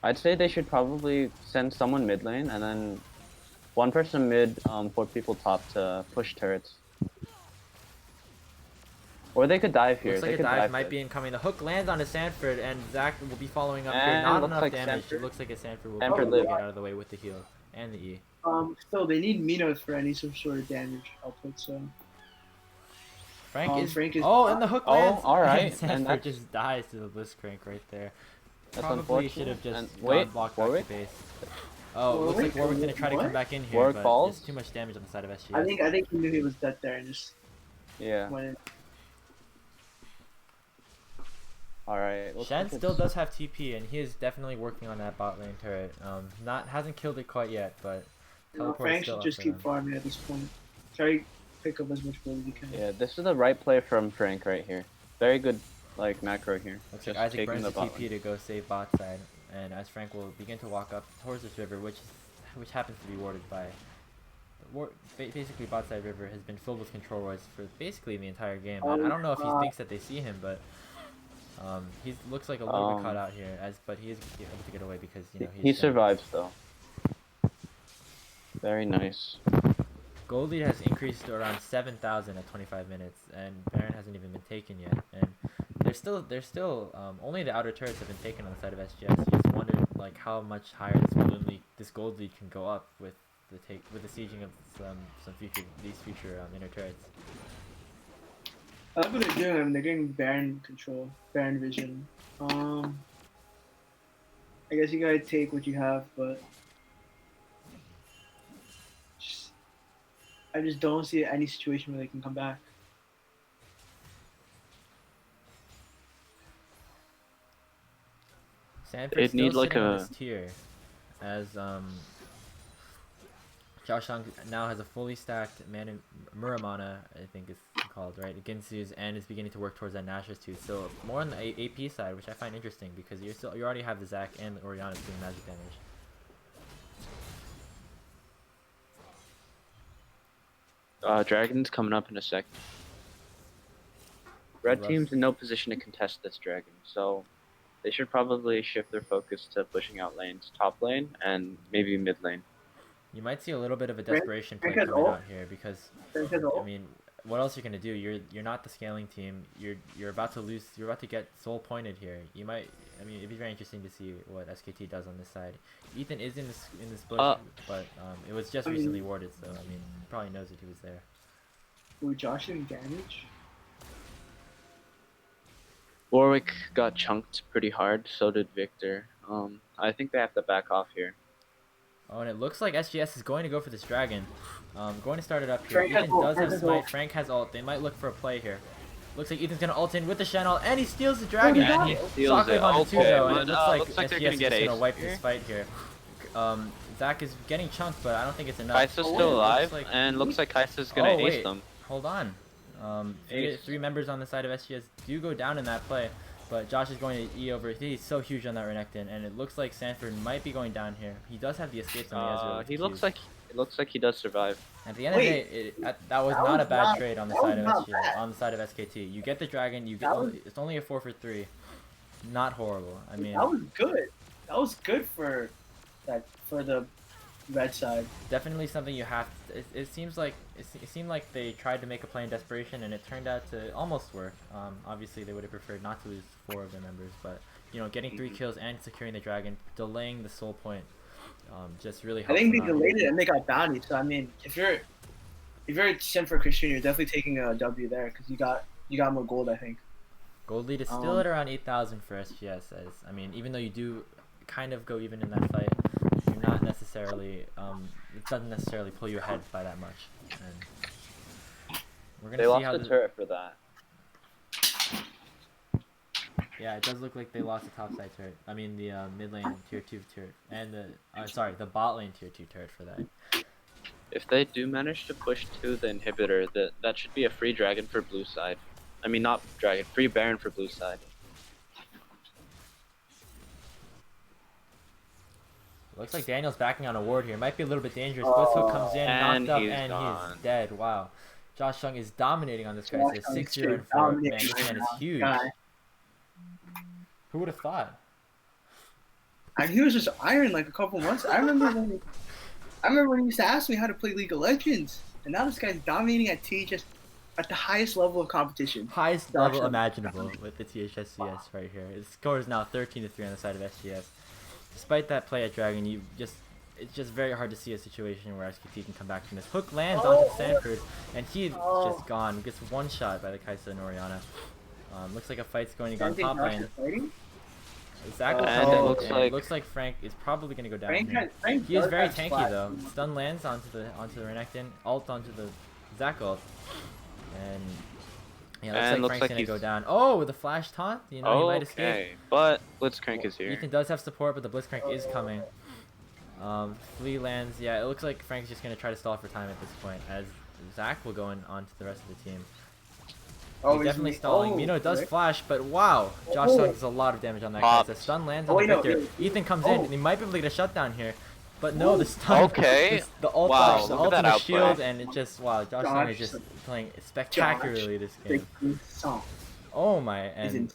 I'd say they should probably send someone mid lane and then one person mid, 4 people top to push turrets. Or they could dive here. Looks they like a could dive might it. be incoming. The hook lands onto Sanford, and Zac will be following up here. And Not looks enough like damage. Sanford- It looks like a Sanford will Sanford probably lived. get out of the way with the heal and the E. Still, they need Minos for any some sort of damage output. So Frank is. Frank is. Oh, and the hook Oh, lands. alright, And and Sanford that's- just dies to the Blitzcrank right there. That's Probably should unfortunate. have just And gone wait, blocked back Warwick? to base. Oh, it looks like Warwick? Warwick's gonna try to come What? back in here, Warwick but falls? there's too much damage on the side of SGS. I think he knew he was dead there and just Yeah. went in. Alright. Shen still does have TP, and he is definitely working on that bot lane turret. Hasn't killed it quite yet, but teleport is Frank still should up just for keep them. farming at this point. Try to pick up as much gold as you can. Yeah, this is the right play from Frank right here. Very good, like, macro here. Looks like Just Isaac taking burns the bot TP lane. to go save bot side, and as Frank will begin to walk up towards this river, which happens to be warded by. Basically, bot side river has been filled with control wards for basically the entire game. And I don't know if he thinks that they see him, but he looks like a little bit caught out here. But he is able to get away because He survives though. Very nice. Gold lead has increased to around 7,000 at 25 minutes, and Baron hasn't even been taken yet. And there's still only the outer turrets have been taken on the side of SGS. You just wonder like how much higher this gold lead can go up with the sieging of these future inner turrets. I like what they're doing. I mean, they're getting Baron control, Baron vision. I guess you gotta take what you have, but I just don't see any situation where they can come back. Sanford's They'd need, still like, sitting on a- this tier, as Xiaoshang now has a fully stacked Muramana, I think it's called, right? Ginsu's, and is beginning to work towards that Nashor's too. So more on the AP side, which I find interesting because you already have the Zac and the Orianna doing magic damage. Dragon's coming up in a sec. Red Russ. team's in no position to contest this dragon, so they should probably shift their focus to pushing out lanes, top lane and maybe mid lane. You might see a little bit of a Frank- desperation play Frank has coming ult. out here because Frank has ult. I mean, what else are you gonna do? You're not the scaling team. You're about to lose. You're about to get soul pointed here. You might. I mean, it'd be very interesting to see what SKT does on this side. Ethan is in this bush, but it was just I mean- recently warded, so I mean, he probably knows that he was there. Ooh, Josh doing damage. Warwick got chunked pretty hard, so did Victor. I think they have to back off here. Oh, and it looks like SGS is going to go for this dragon. Going to start it up here. Frank has Ethan ult, does Frank have has smite. ult. Frank has ult. They might look for a play here. Looks like Ethan's gonna ult in with the Shen ult, and he steals the dragon. he got And it. he Steals shockwave it. onto two Okay, though, and but, it looks like looks like they're SGS gonna is get just gonna aced wipe here. this fight here. Zac is getting chunked, but I don't think it's enough. Kaisa's Oh, still wait, alive, looks like- and looks like Kaisa's gonna Oh, ace wait. them. Hold on. Ace. Three members on the side of SGS do go down in that play, but Josh is going to E over. He's so huge on that Renekton, and it looks like Sanford might be going down here. He does have the escapes on the Ezreal. with He the looks Qs. like it looks like he does survive. At the end of the Wait, day, that was that not was a bad not- trade on the that side was of not SGS. bad. On the side of SKT, you get the dragon. You get That was- it's only a 4-for-3. Not horrible. I mean, That was good. That was good for the red side. definitely something you have. It seems like it seemed like they tried to make a play in desperation, and it turned out to almost work. Obviously, they would have preferred not to lose 4 of their members, but getting 3 kills and securing the dragon, delaying the soul point, just really I helps. think they them out. delayed it and they got bounty. So I mean, if you're Sim for Christian, you're definitely taking a W there because you got more gold. I think. Gold lead is still at around 8,000 for SGS. I mean, even though you do kind of go even in that fight, you're not necessarily. It doesn't necessarily pull you ahead by that much. And we're gonna They see lost how the turret for that. Yeah, it does look like they lost the top side turret. I mean the mid lane tier 2 turret and the bot lane tier 2 turret for that. If they do manage to push to the inhibitor, that should be a free dragon for blue side. I mean, not dragon, free baron for blue side. Looks like Daniel's backing on a ward here. Might be a little bit dangerous. Blitzhook comes in, and knocked up, he's and gone. he's dead. Wow. Josh Chung is dominating on this guy. Josh It's Chung is 6-0 and straight 4. Man, dominating this man right is now. huge. Guy. Who would have thought? And he was just iron like a couple months. I remember when he used to ask me how to play League of Legends, and now this guy's dominating at THS at the highest level of competition. Highest Josh level Chung. imaginable with the THSCS right here. His score is now 13-3 on the side of SGS. Despite that play at Dragon, you just it's just very hard to see a situation where SKT can come back from this. Hook lands onto Sanford, and he's just gone. Gets one shot by the Kaisa and Oriana. Looks like a fight's going to go on top lane. Exactly. And it looks like Frank is probably going to go down here. He is very tanky though. Stun lands onto the Renekton, ult onto the Zac ult, and yeah, looks like Frank's gonna go down. Oh, with the flash taunt, you know, he might escape. But Blitzcrank is here. Ethan does have support, but the Blitzcrank is coming. Flea lands. Yeah, it looks like Frank's just gonna try to stall for time at this point, as Zac will go on to the rest of the team. He's definitely stalling. Mino does flash, but wow, Josh Sung does a lot of damage on that guy. The stun lands on the Victor. Ethan comes in, and he might be able to get a shutdown here. But no, the stun. Okay. The ult wow, flash, the ult and the shield, and it just Josh Sung is just playing spectacularly this game. Oh my, and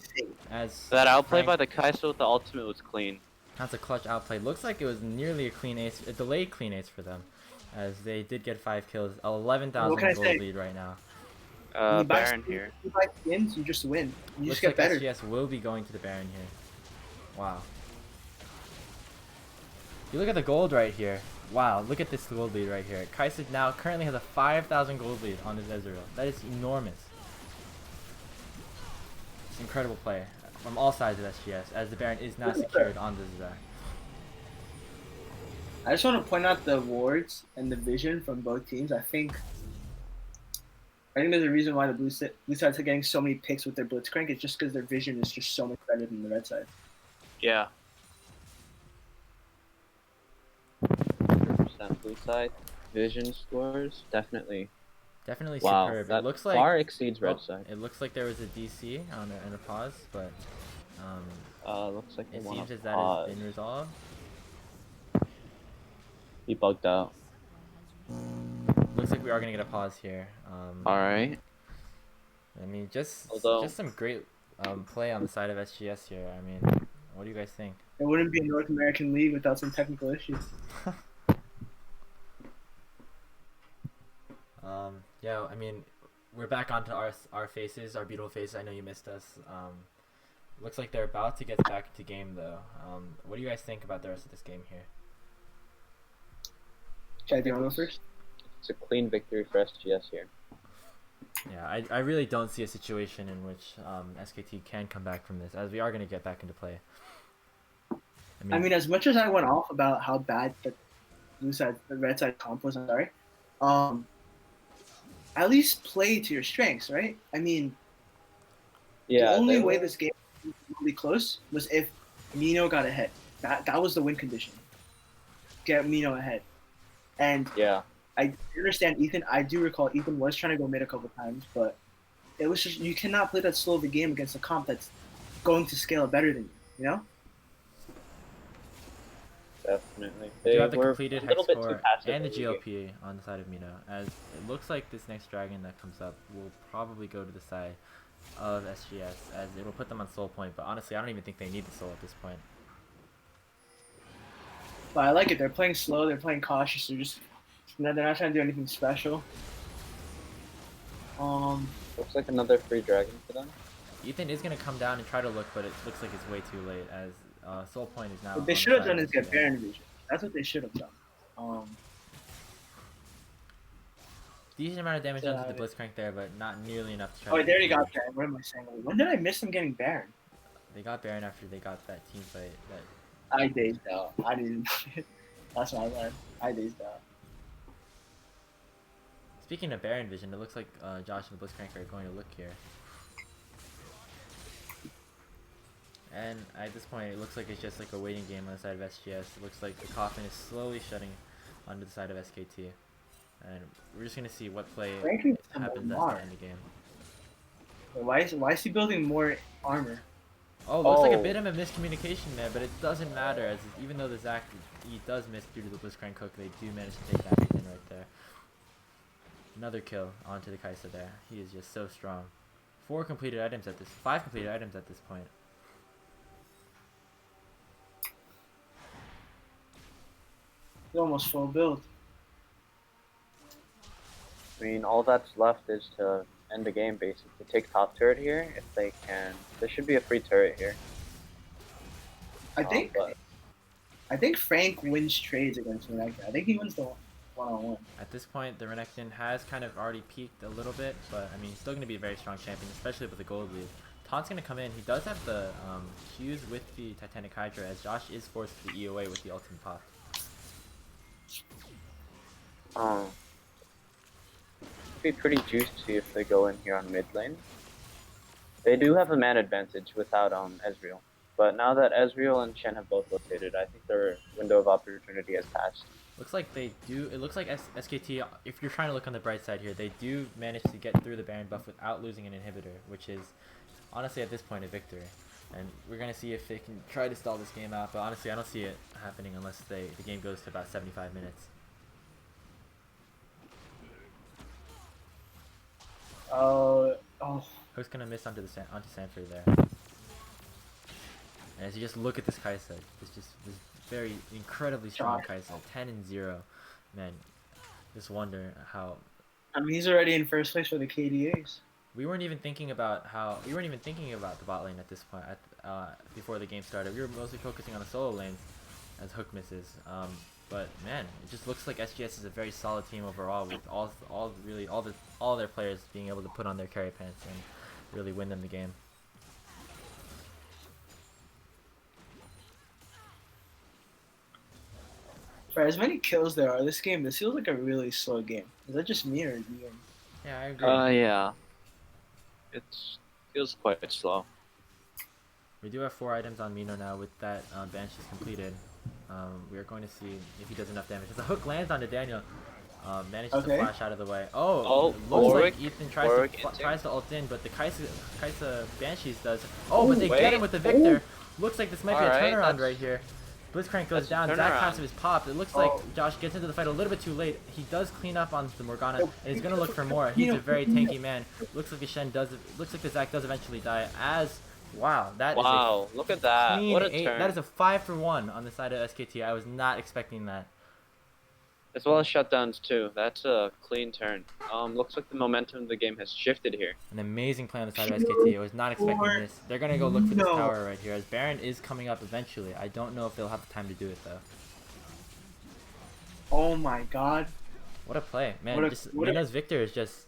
as that outplay by the Kaisa with the ultimate was clean. That's a clutch outplay. Looks like it was nearly a clean ace, a delayed clean ace for them, as they did get 5 kills, 11,000 gold lead right now. Baron here. You buy skins, you just win. You Looks just get like better. SGS will be going to the Baron here. Wow. You look at the gold right here. Wow, look at this gold lead right here. Kaisa now currently has a 5,000 gold lead on his Ezreal. That is enormous. It's incredible play from all sides of SGS, as the Baron is now secured on the Zac. I just want to point out the wards and the vision from both teams. I think there's a reason why the blue sides are getting so many picks with their Blitzcrank. It's just because their vision is just so much better than the red side. Yeah. 100% blue side. Vision scores, definitely. Definitely Wow, superb. that It looks like far exceeds red side. It looks like there was a DC on a pause, but Looks like it they want seems to as that pause. has been resolved. He bugged out. Looks like we are gonna get a pause here. Alright. I mean, just some great play on the side of SGS here. I mean, what do you guys think? It wouldn't be a North American league without some technical issues. Yeah, I mean, we're back onto our faces, our beautiful faces. I know you missed us. Looks like they're about to get back into game though. What do you guys think about the rest of this game here? Chad, do you want to go first? It's a clean victory for SGS here. Yeah, I really don't see a situation in which SKT can come back from this, as we are going to get back into play. I mean, as much as I went off about how bad the red side comp was, I'm sorry. At least play to your strengths, right? I mean, Yeah. the only way this game was really close was if Mino got ahead. That was the win condition. Get Mino ahead. And Yeah. I understand Ethan. I do recall Ethan was trying to go mid a couple times, but it was just you cannot play that slow of a game against a comp that's going to scale better than you. You know? Definitely. We They do have the were completed a hex little bit too core passive and the in game. GLP on the side of Mino, as it looks like this next dragon that comes up will probably go to the side of SGS, as it will put them on soul point, but honestly I don't even think they need the soul at this point. But I like it. They're playing slow. They're playing cautious. They're not trying to do anything special. Looks like another free dragon for them. Ethan is going to come down and try to look, but it looks like it's way too late, as soul point is now What they on the should have side done of is get SGS. Baron vision. That's what they should have done. Decent amount of damage Yeah, onto the Blitzcrank there, but not nearly enough to try Oh, to they already get got Baron. What am I saying? When did I miss them getting Baron? They got Baron after they got that team fight. I dazed out. I didn't. That's my bad. I dazed out. Speaking of Baron vision, it looks like Josh and the Blitzcrank are going to look here. And at this point, it looks like it's just like a waiting game on the side of SGS. It looks like the coffin is slowly shutting onto the side of SKT. And we're just going to see what play Frankly, happens at the end of the game. Why is he building more armor? Oh, looks like a Oh. bit of a miscommunication there, but it doesn't matter, as even though the Zac he does miss due to the Blitzcrank hook, they do manage to take that Ethan right there. Another kill onto the Kaisa there. He is just so strong. 5 completed items at this point. He's almost full build. I mean, all that's left is to end the game, basically. Take top turret here if they can. There should be a free turret here. I think. But I think Frank wins trades against Renekton. I think he wins the one-on-one. At this point, the Renekton has kind of already peaked a little bit, but I mean, he's still going to be a very strong champion, especially with the gold lead. Taunt's going to come in. He does have the Qs with the Titanic Hydra, as Josh is forced to the EOA with the ultimate pop. Be pretty juicy if they go in here on mid lane. They do have a man advantage without Ezreal, but now that Ezreal and Shen have both rotated, I think their window of opportunity has passed. Looks like they do. It looks like SKT, if you're trying to look on the bright side here, they do manage to get through the Baron buff without losing an inhibitor, which is honestly at this point a victory. And we're going to see if they can try to stall this game out, but honestly I don't see it happening unless the game goes to about 75 minutes. Oh. Who's going to miss onto Sanford there? And as you just look at this Kai'Sa, it's just this very incredibly strong Kai'Sa, 10-0. Man, just wonder how. I mean, he's already in first place for the KDAs. We weren't even thinking about the bot lane at this point. Before the game started, we were mostly focusing on the solo lanes, as Hook misses. But man, it just looks like SGS is a very solid team overall, with all their players being able to put on their carry pants and really win them the game. For as many kills there are this game, this feels like a really slow game. Is that just me or you? Yeah, I agree. Yeah. It feels quite slow. We do have 4 items on Mino now with that Banshee's completed. We are going to see if he does enough damage. As the hook lands onto Daniel, manages to flash out of the way. Oh, looks like Ethan tries to ult in, but the Kai'Sa Banshees does. Oh, but they get him with the Victor. Looks like this might be a turnaround right here. Blitzcrank goes down, Zach passive is popped. It looks like Josh gets into the fight a little bit too late. He does clean up on the Morgana, and he's gonna look for more. He's a very tanky man. Looks like the Zach does eventually die. Wow, Look at that! Clean What a 8. turn! That is a 5-for-1 on the side of SKT. I was not expecting that. As well as shutdowns too. That's a clean turn. Looks like the momentum of the game has shifted here. An amazing play on the side of SKT. I was not expecting this. They're gonna go look for this tower right here, as Baron is coming up eventually. I don't know if they'll have the time to do it though. Oh my god. What a play, man! Mino's Victor is just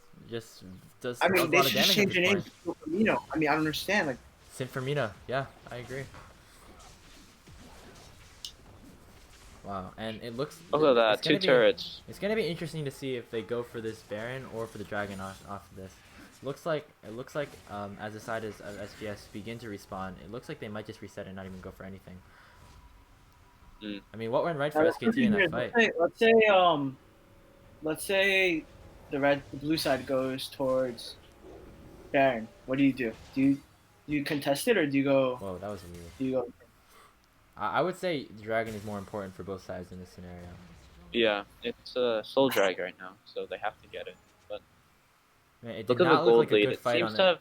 does. I mean, a they lot of should just damage change your name to Mino. I mean, I don't understand. Like, Sint for Mino. Yeah, I agree. Wow, and it looks. Look at that, 2 turrets. It's gonna be interesting to see if they go for this Baron or for the Dragon off of this. It looks like as the side of SGS begin to respawn, it looks like they might just reset and not even go for anything. I mean, what went right for SKT in that fight? Let's say the blue side goes towards Baron. What do? Do you contest it or do you go? Whoa, that was weird. Do you go? I would say the Dragon is more important for both sides in this scenario. Yeah, it's a soul drag right now, so they have to get it. But man, it did look at the not look gold like a lead. good It fight seems on to it.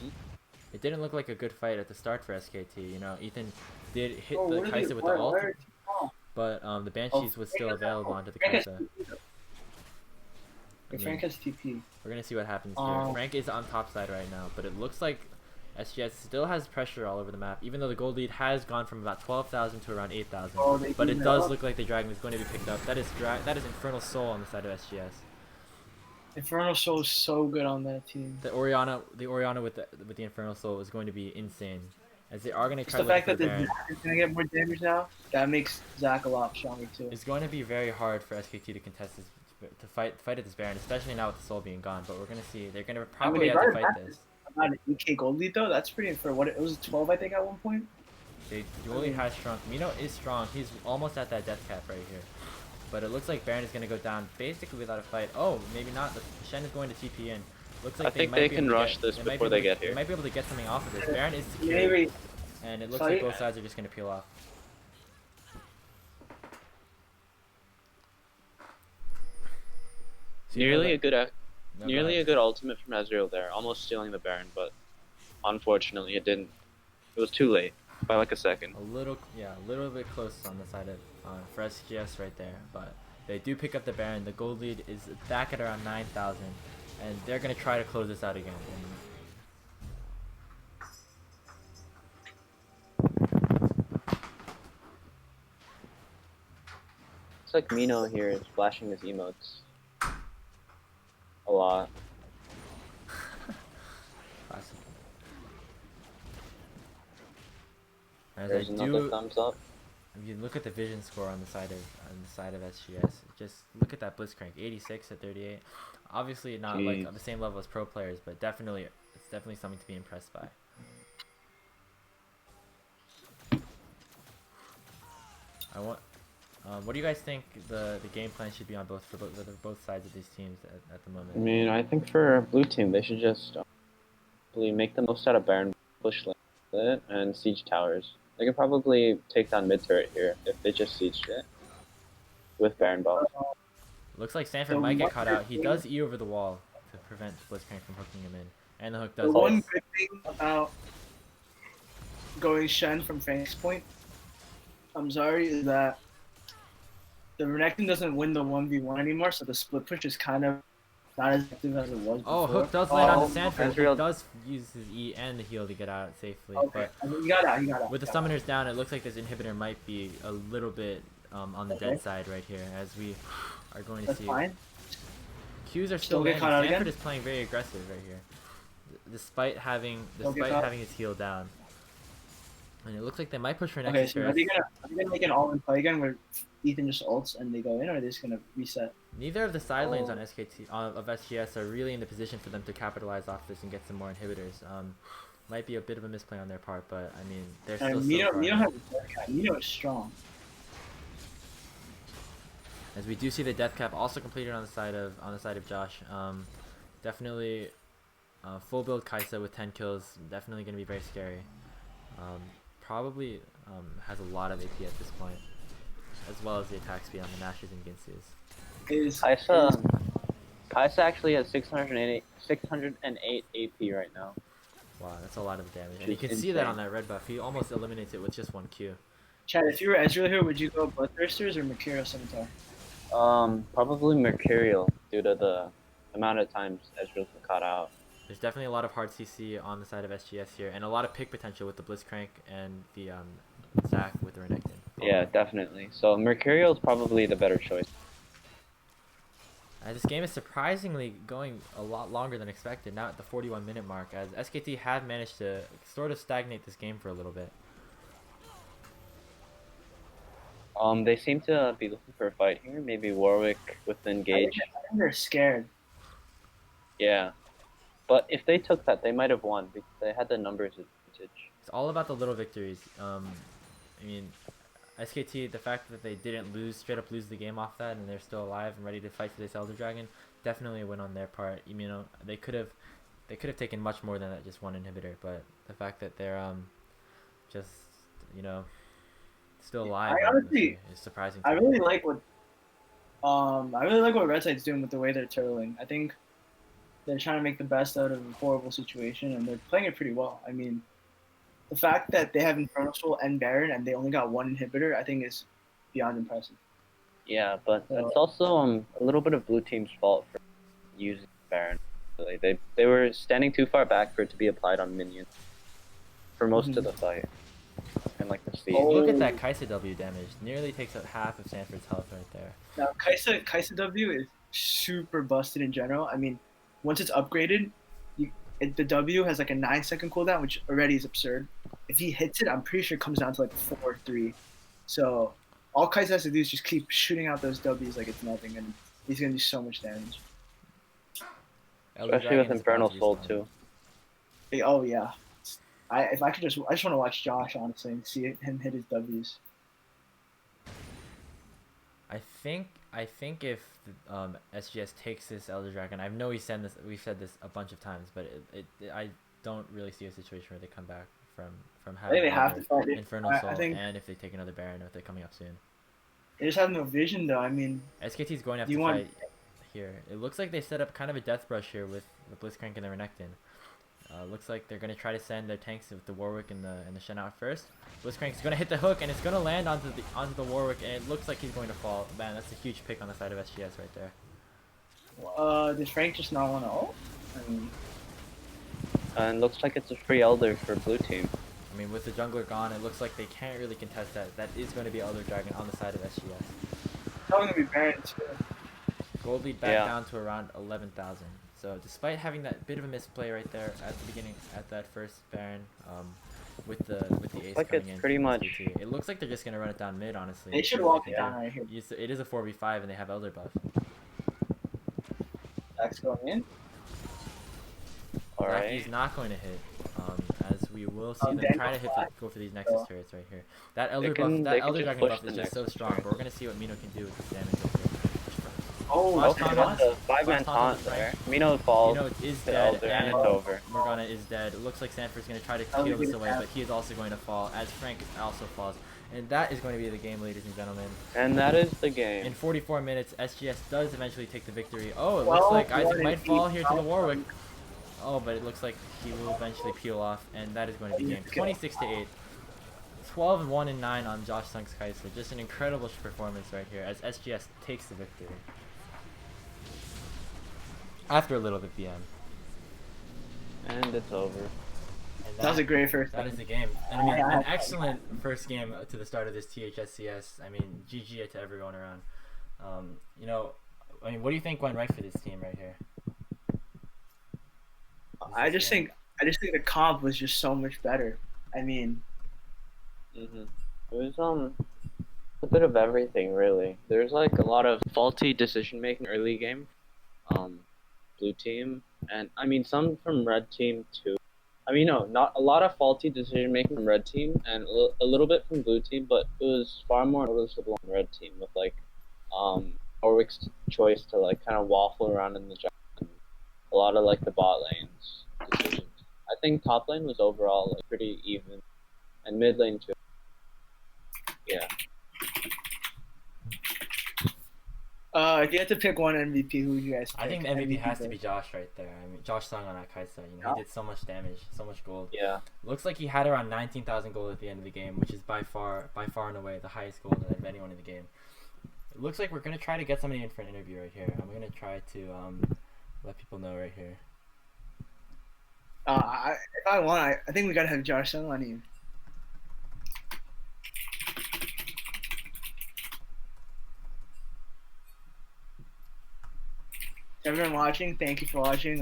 have It didn't look like a good fight at the start for SKT. You know, Ethan did hit Oh, the where Kai'Sa with the ult, where- but the Banshees was still available onto the Frank Kai'Sa. Frank has TP. We're gonna see what happens here. Frank is on top side right now, but it looks like SGS still has pressure all over the map, even though the gold lead has gone from about 12,000 to around 8,000. But it does look like the Dragon is going to be picked up. That is Infernal Soul on the side of SGS. Infernal Soul is so good on that team. The Orianna with the Infernal Soul is going to be insane, as they are going to Just try the to look fact for that the the Baron. Zach is gonna get more damage now, that makes Zach a lot stronger too. It's going to be very hard for SKT to contest this, to fight at this Baron, especially now with the Soul being gone. But we're going to see. They're going to probably have to fight this. About an 8k gold lead though, that's pretty for what it was 12 I think at one point. Julie has shrunk. Mino is strong. He's almost at that death cap right here. But it looks like Baron is going to go down basically without a fight. Oh, maybe not. The Shen is going to TP in. Looks like I think they can rush this before they get here. They might be able to get something off of this. Baron is secure. And it looks like both sides are just going to peel off. Nearly a good ultimate from Ezreal there, almost stealing the Baron, but unfortunately it didn't. It was too late by like a second. A little bit close on the side of for SGS right there, but they do pick up the Baron. The gold lead is back at around 9,000, and they're gonna try to close this out again. Looks like Mino here is flashing his emotes. A lot. Classic. As There's I another do, thumbs up. if you look at the vision score on the side of SGS, just look at that Blitzcrank, 86 at 38. Obviously not like Jeez. on the same level as pro players, but definitely it's definitely something to be impressed by. What do you guys think the game plan should be on both sides of these teams at the moment? I mean, I think for blue team, they should just probably make the most out of Baron, push it, and siege towers. They can probably take down mid turret here if they just sieged it with Baron buff. Looks like Stanford The might get one caught good out. He thing- does E over the wall to prevent Blitzcrank from hooking him in, and the hook The does one miss. good thing about going Shen from Frank's point, I'm sorry, is that the Renekton doesn't win the 1v1 anymore, so the split push is kind of not as effective as it was Oh, before. hook does land Oh, onto Stanford. He Ezreal- does use his E and the heal to get out safely, Okay, but I mean, he got out. with the summoners down, it looks like this inhibitor might be a little bit on the Okay. dead side right here, as we are going to That's see. fine. Qs are still Don't get landing. caught out Stanford again? is playing very aggressive right here, despite having Don't get caught. his heal down. And it looks like they might push for Okay, Nexus so here. are they gonna make an all-in play again where Ethan just ults and they go in, or are they just gonna reset? Neither of the side lanes Oh. on SKT of SGS are really in the position for them to capitalize off this and get some more inhibitors. Might be a bit of a misplay on their part, but I mean they're still And so Mino far. has a death cap. Mino is strong. As we do see the death cap also completed on the side of Josh. Definitely full build Kaisa with 10 kills. Definitely going to be very scary. Probably has a lot of AP at this point, as well as the attack speed on the Nashes and Ginsus. Kaisa actually has 608 AP right now. Wow, that's a lot of damage. And Which you can is see that insane. on that red buff. He almost eliminates it with just one Q. Chad, if you were Ezreal here, would you go Bloodthirsters or Mercurial Scimitar? Probably Mercurial due to the amount of times Ezreal's been caught out. There's definitely a lot of hard CC on the side of SGS here, and a lot of pick potential with the Blitzcrank and the Zac with the Renekton. Yeah, definitely. So Mercurial is probably the better choice. This game is surprisingly going a lot longer than expected, now at the 41-minute mark, as SKT have managed to sort of stagnate this game for a little bit. They seem to be looking for a fight here. Maybe Warwick with Engage. I think they're scared. Yeah. But if they took that, they might have won because they had the numbers advantage. It's all about the little victories. I mean, SKT, the fact that they didn't straight up lose the game off that, and they're still alive and ready to fight for this Elder Dragon, definitely a win on their part. You know, they could have taken much more than that, just one inhibitor. But the fact that they're just still alive I honestly- is surprising. I to me. really like what Red Side's doing with the way they're turtling. I think they're trying to make the best out of a horrible situation, and they're playing it pretty well. I mean, the fact that they have Infernal Soul and Baron, and they only got one inhibitor, I think is beyond impressive. Yeah, but that's also a little bit of blue team's fault for using Baron. Really. They were standing too far back for it to be applied on minions for most of the fight. And like the siege. Oh. Look at that Kaisa W damage. Nearly takes up half of Stanford's health right there. Now, Kaisa W is super busted in general. I mean, once it's upgraded, the W has like a 9-second cooldown, which already is absurd. If he hits it, I'm pretty sure it comes down to like 4-3. So all Kaisa has to do is just keep shooting out those Ws like it's nothing, and he's gonna do so much damage. Elder Especially with Dragon is Infernal about to Soul respawn. too. Oh yeah. I just want to watch Josh honestly and see him hit his Ws. I think if SGS takes this Elder Dragon, I know we've said this a bunch of times, but I don't really see a situation where they come back from I having think they have another to fight it. Infernal I Soul, think and if they take another Baron, if they're coming up soon. they just have no vision though. I mean, SKT is going to have You to want- fight here. It looks like they set up kind of a death brush here with the Blitzcrank and the Renekton. Looks like they're going to try to send their tanks with the Warwick and the Shen out first. Blitzcrank's going to hit the hook, and it's going to land onto the Warwick, and it looks like he's going to fall. Man, that's a huge pick on the side of SGS right there. does Frank just not want to ult? I mean, And looks like it's a free Elder for blue team. I mean, with the jungler gone, it looks like they can't really contest that. That is going to be Elder Dragon on the side of SGS. Probably gonna be Baron too. Gold lead back Yeah. down to around 11,000. So despite having that bit of a misplay right there at the beginning, at that first Baron, with the ace like coming it's in, pretty from much- SKT, it looks like they're just gonna run it down mid. Honestly, They and should see what walk they it can down right here. do. It is a 4v5, and they have Elder buff. That's going in. All He's right. not going to hit, as we will see them Daniel try to go for these Nexus turrets right here. That Elder can- buff, that they can Elder just Dragon push buff the is just so Nexus strong. turret. But we're gonna see what Mino can do with this damage right here. Oh, Flash Okay, taunt that's a 5-man Flash taunt on taunt the there. Frank. Mino falls Mino is to dead, Elder, and it's over. Morgana is dead. It looks like Sanford's gonna try to Elder peel this gets away, out. but he is also going to fall, as Frank also falls. And that is going to be the game, ladies and gentlemen. And that is the In game. 44 minutes, SGS does eventually take the victory. Oh, it Well, looks like Isaac what might is fall he here to the out Warwick. Oh, but it looks like he will eventually peel off, and that is going to be game 26-8. 12-1 and 9 on Josh Sung's Kaiser. Just an incredible performance right here as SGS takes the victory. After a little bit PM. And it's over. And That was a great first. That game. is the game. And I mean, an excellent first game to the start of this THSCS. I mean, GG to everyone around. You know, I mean, what do you think went right for this team right here? I just think the comp was just so much better. I mean, It was a bit of everything really. There's like a lot of faulty decision making early game, blue team, and I mean some from red team too. I mean no, not a lot of faulty decision making from red team and a little bit from blue team, but it was far more noticeable on red team with like Orwick's choice to like kind of waffle around in the jungle and a lot of like the bot lanes decisions. I think top lane was overall like pretty even, and mid lane too. Yeah. if you had to pick one MVP, who would you guys pick? I think the MVP has to vote? be Josh right there. I mean, Josh Sung on that Kaisa. You know, he did so much damage, so much gold. Yeah. Looks like he had around 19,000 gold at the end of the game, which is by far and away the highest gold of anyone in the game. It looks like we're gonna try to get somebody in for an interview right here. I'm gonna try to let people know right here. If I want, I think we gotta have Josh Sung on here. Everyone watching, thank you for watching.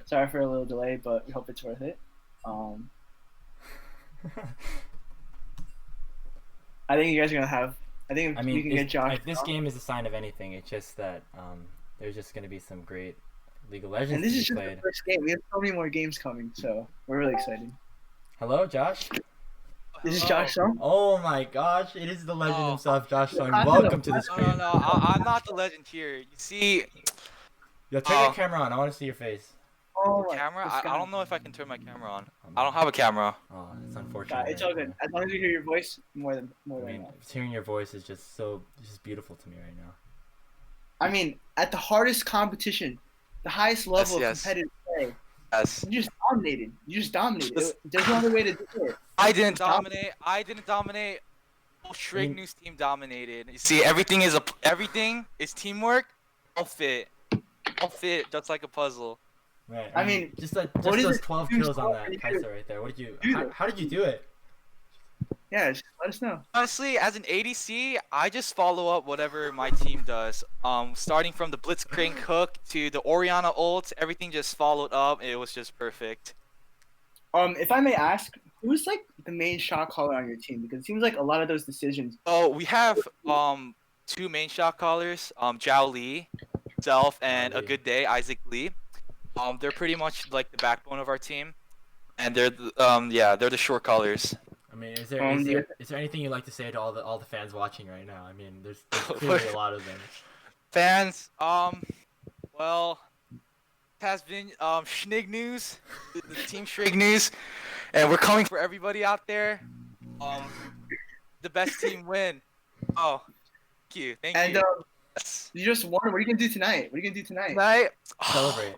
Sorry for a little delay, but we hope it's worth it. I think you guys are gonna have. I think I if mean, we can get Josh. if this game is a sign of anything, it's just that there's just gonna be some great League of Legends and this to is be just played. the first game. We have so many more games coming, so we're really excited. Hello, Josh. This is Josh Sung. Oh my gosh, it is the legend Oh. himself, Josh Sung. I Welcome to the No, stream. I'm not the legend here. You see, Yo, turn your Oh. camera on. I want to see your face. Oh, my- camera? this I guy. don't know if I can turn my camera on. I don't have a camera. Oh, it's unfortunate. It's all good. As long as we hear your voice, more I than mean, enough. hearing your voice is just beautiful to me right now. I mean, at the hardest competition, the highest level of Yes. competitive play, Yes. you just dominated. There's no other way to do it. I didn't dominate. Whole Shrek News team dominated. You see, everything is teamwork. All fit just like a puzzle. Right. I mean, just what is those it 12 you kills on saw that when you Kaiser right there. What did you? do How did you do it? Yeah, just let us know. Honestly, as an ADC, I just follow up whatever my team does. Starting from the Blitzcrank hook to the Orianna ult, everything just followed up. It was just perfect. If I may ask, who's like the main shot caller on your team? Because it seems like a lot of those decisions. Oh, we have two main shot callers, Zhao Li, self, and Zhao a Li. good day, Isaac Lee. They're pretty much like the backbone of our team, and they're the short callers. I mean, is there anything you'd like to say to all the fans watching right now? I mean, there's clearly a lot of them. Fans, well, it has been Schnig News, the team Schnig News, and we're coming for everybody out there. The best team win. Oh, thank And you. Yes. you just won. What are you gonna do tonight? Tonight, Celebrate.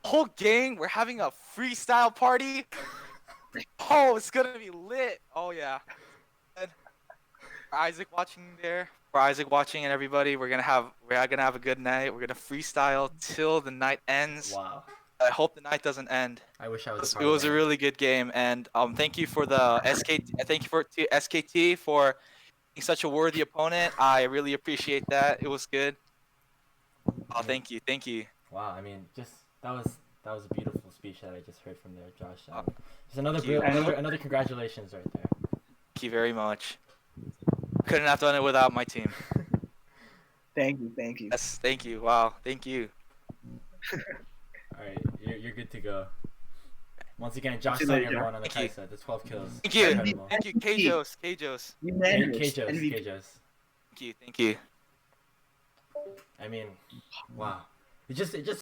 whole gang, we're having a freestyle party. Oh, it's gonna be lit. Oh yeah. And for Isaac watching and everybody, we're gonna have a good night. We're gonna freestyle till the night ends. Wow. I hope the night doesn't end. I wish I was. It was a really good game, and thank you for the SKT. Thank you to SKT for He's such a worthy opponent. I really appreciate that. It was good. Oh, thank you, thank you. Wow, I mean, just that was a beautiful speech that I just heard from there, Josh. Oh, Just another thank you. another congratulations right there. Thank you very much. Couldn't have done it without my team. Thank you, thank you. Yes, thank you. Wow, thank you. All right, you're good to go. Once again, Josh See you Sung, later, everyone on the Thank you. Kaisa. The 12 kills. Thank you. Incredible. Thank you, Kajos. Kajos. You managed. Kajos, MVP. Kajos. Thank you, thank you. I mean, wow. It just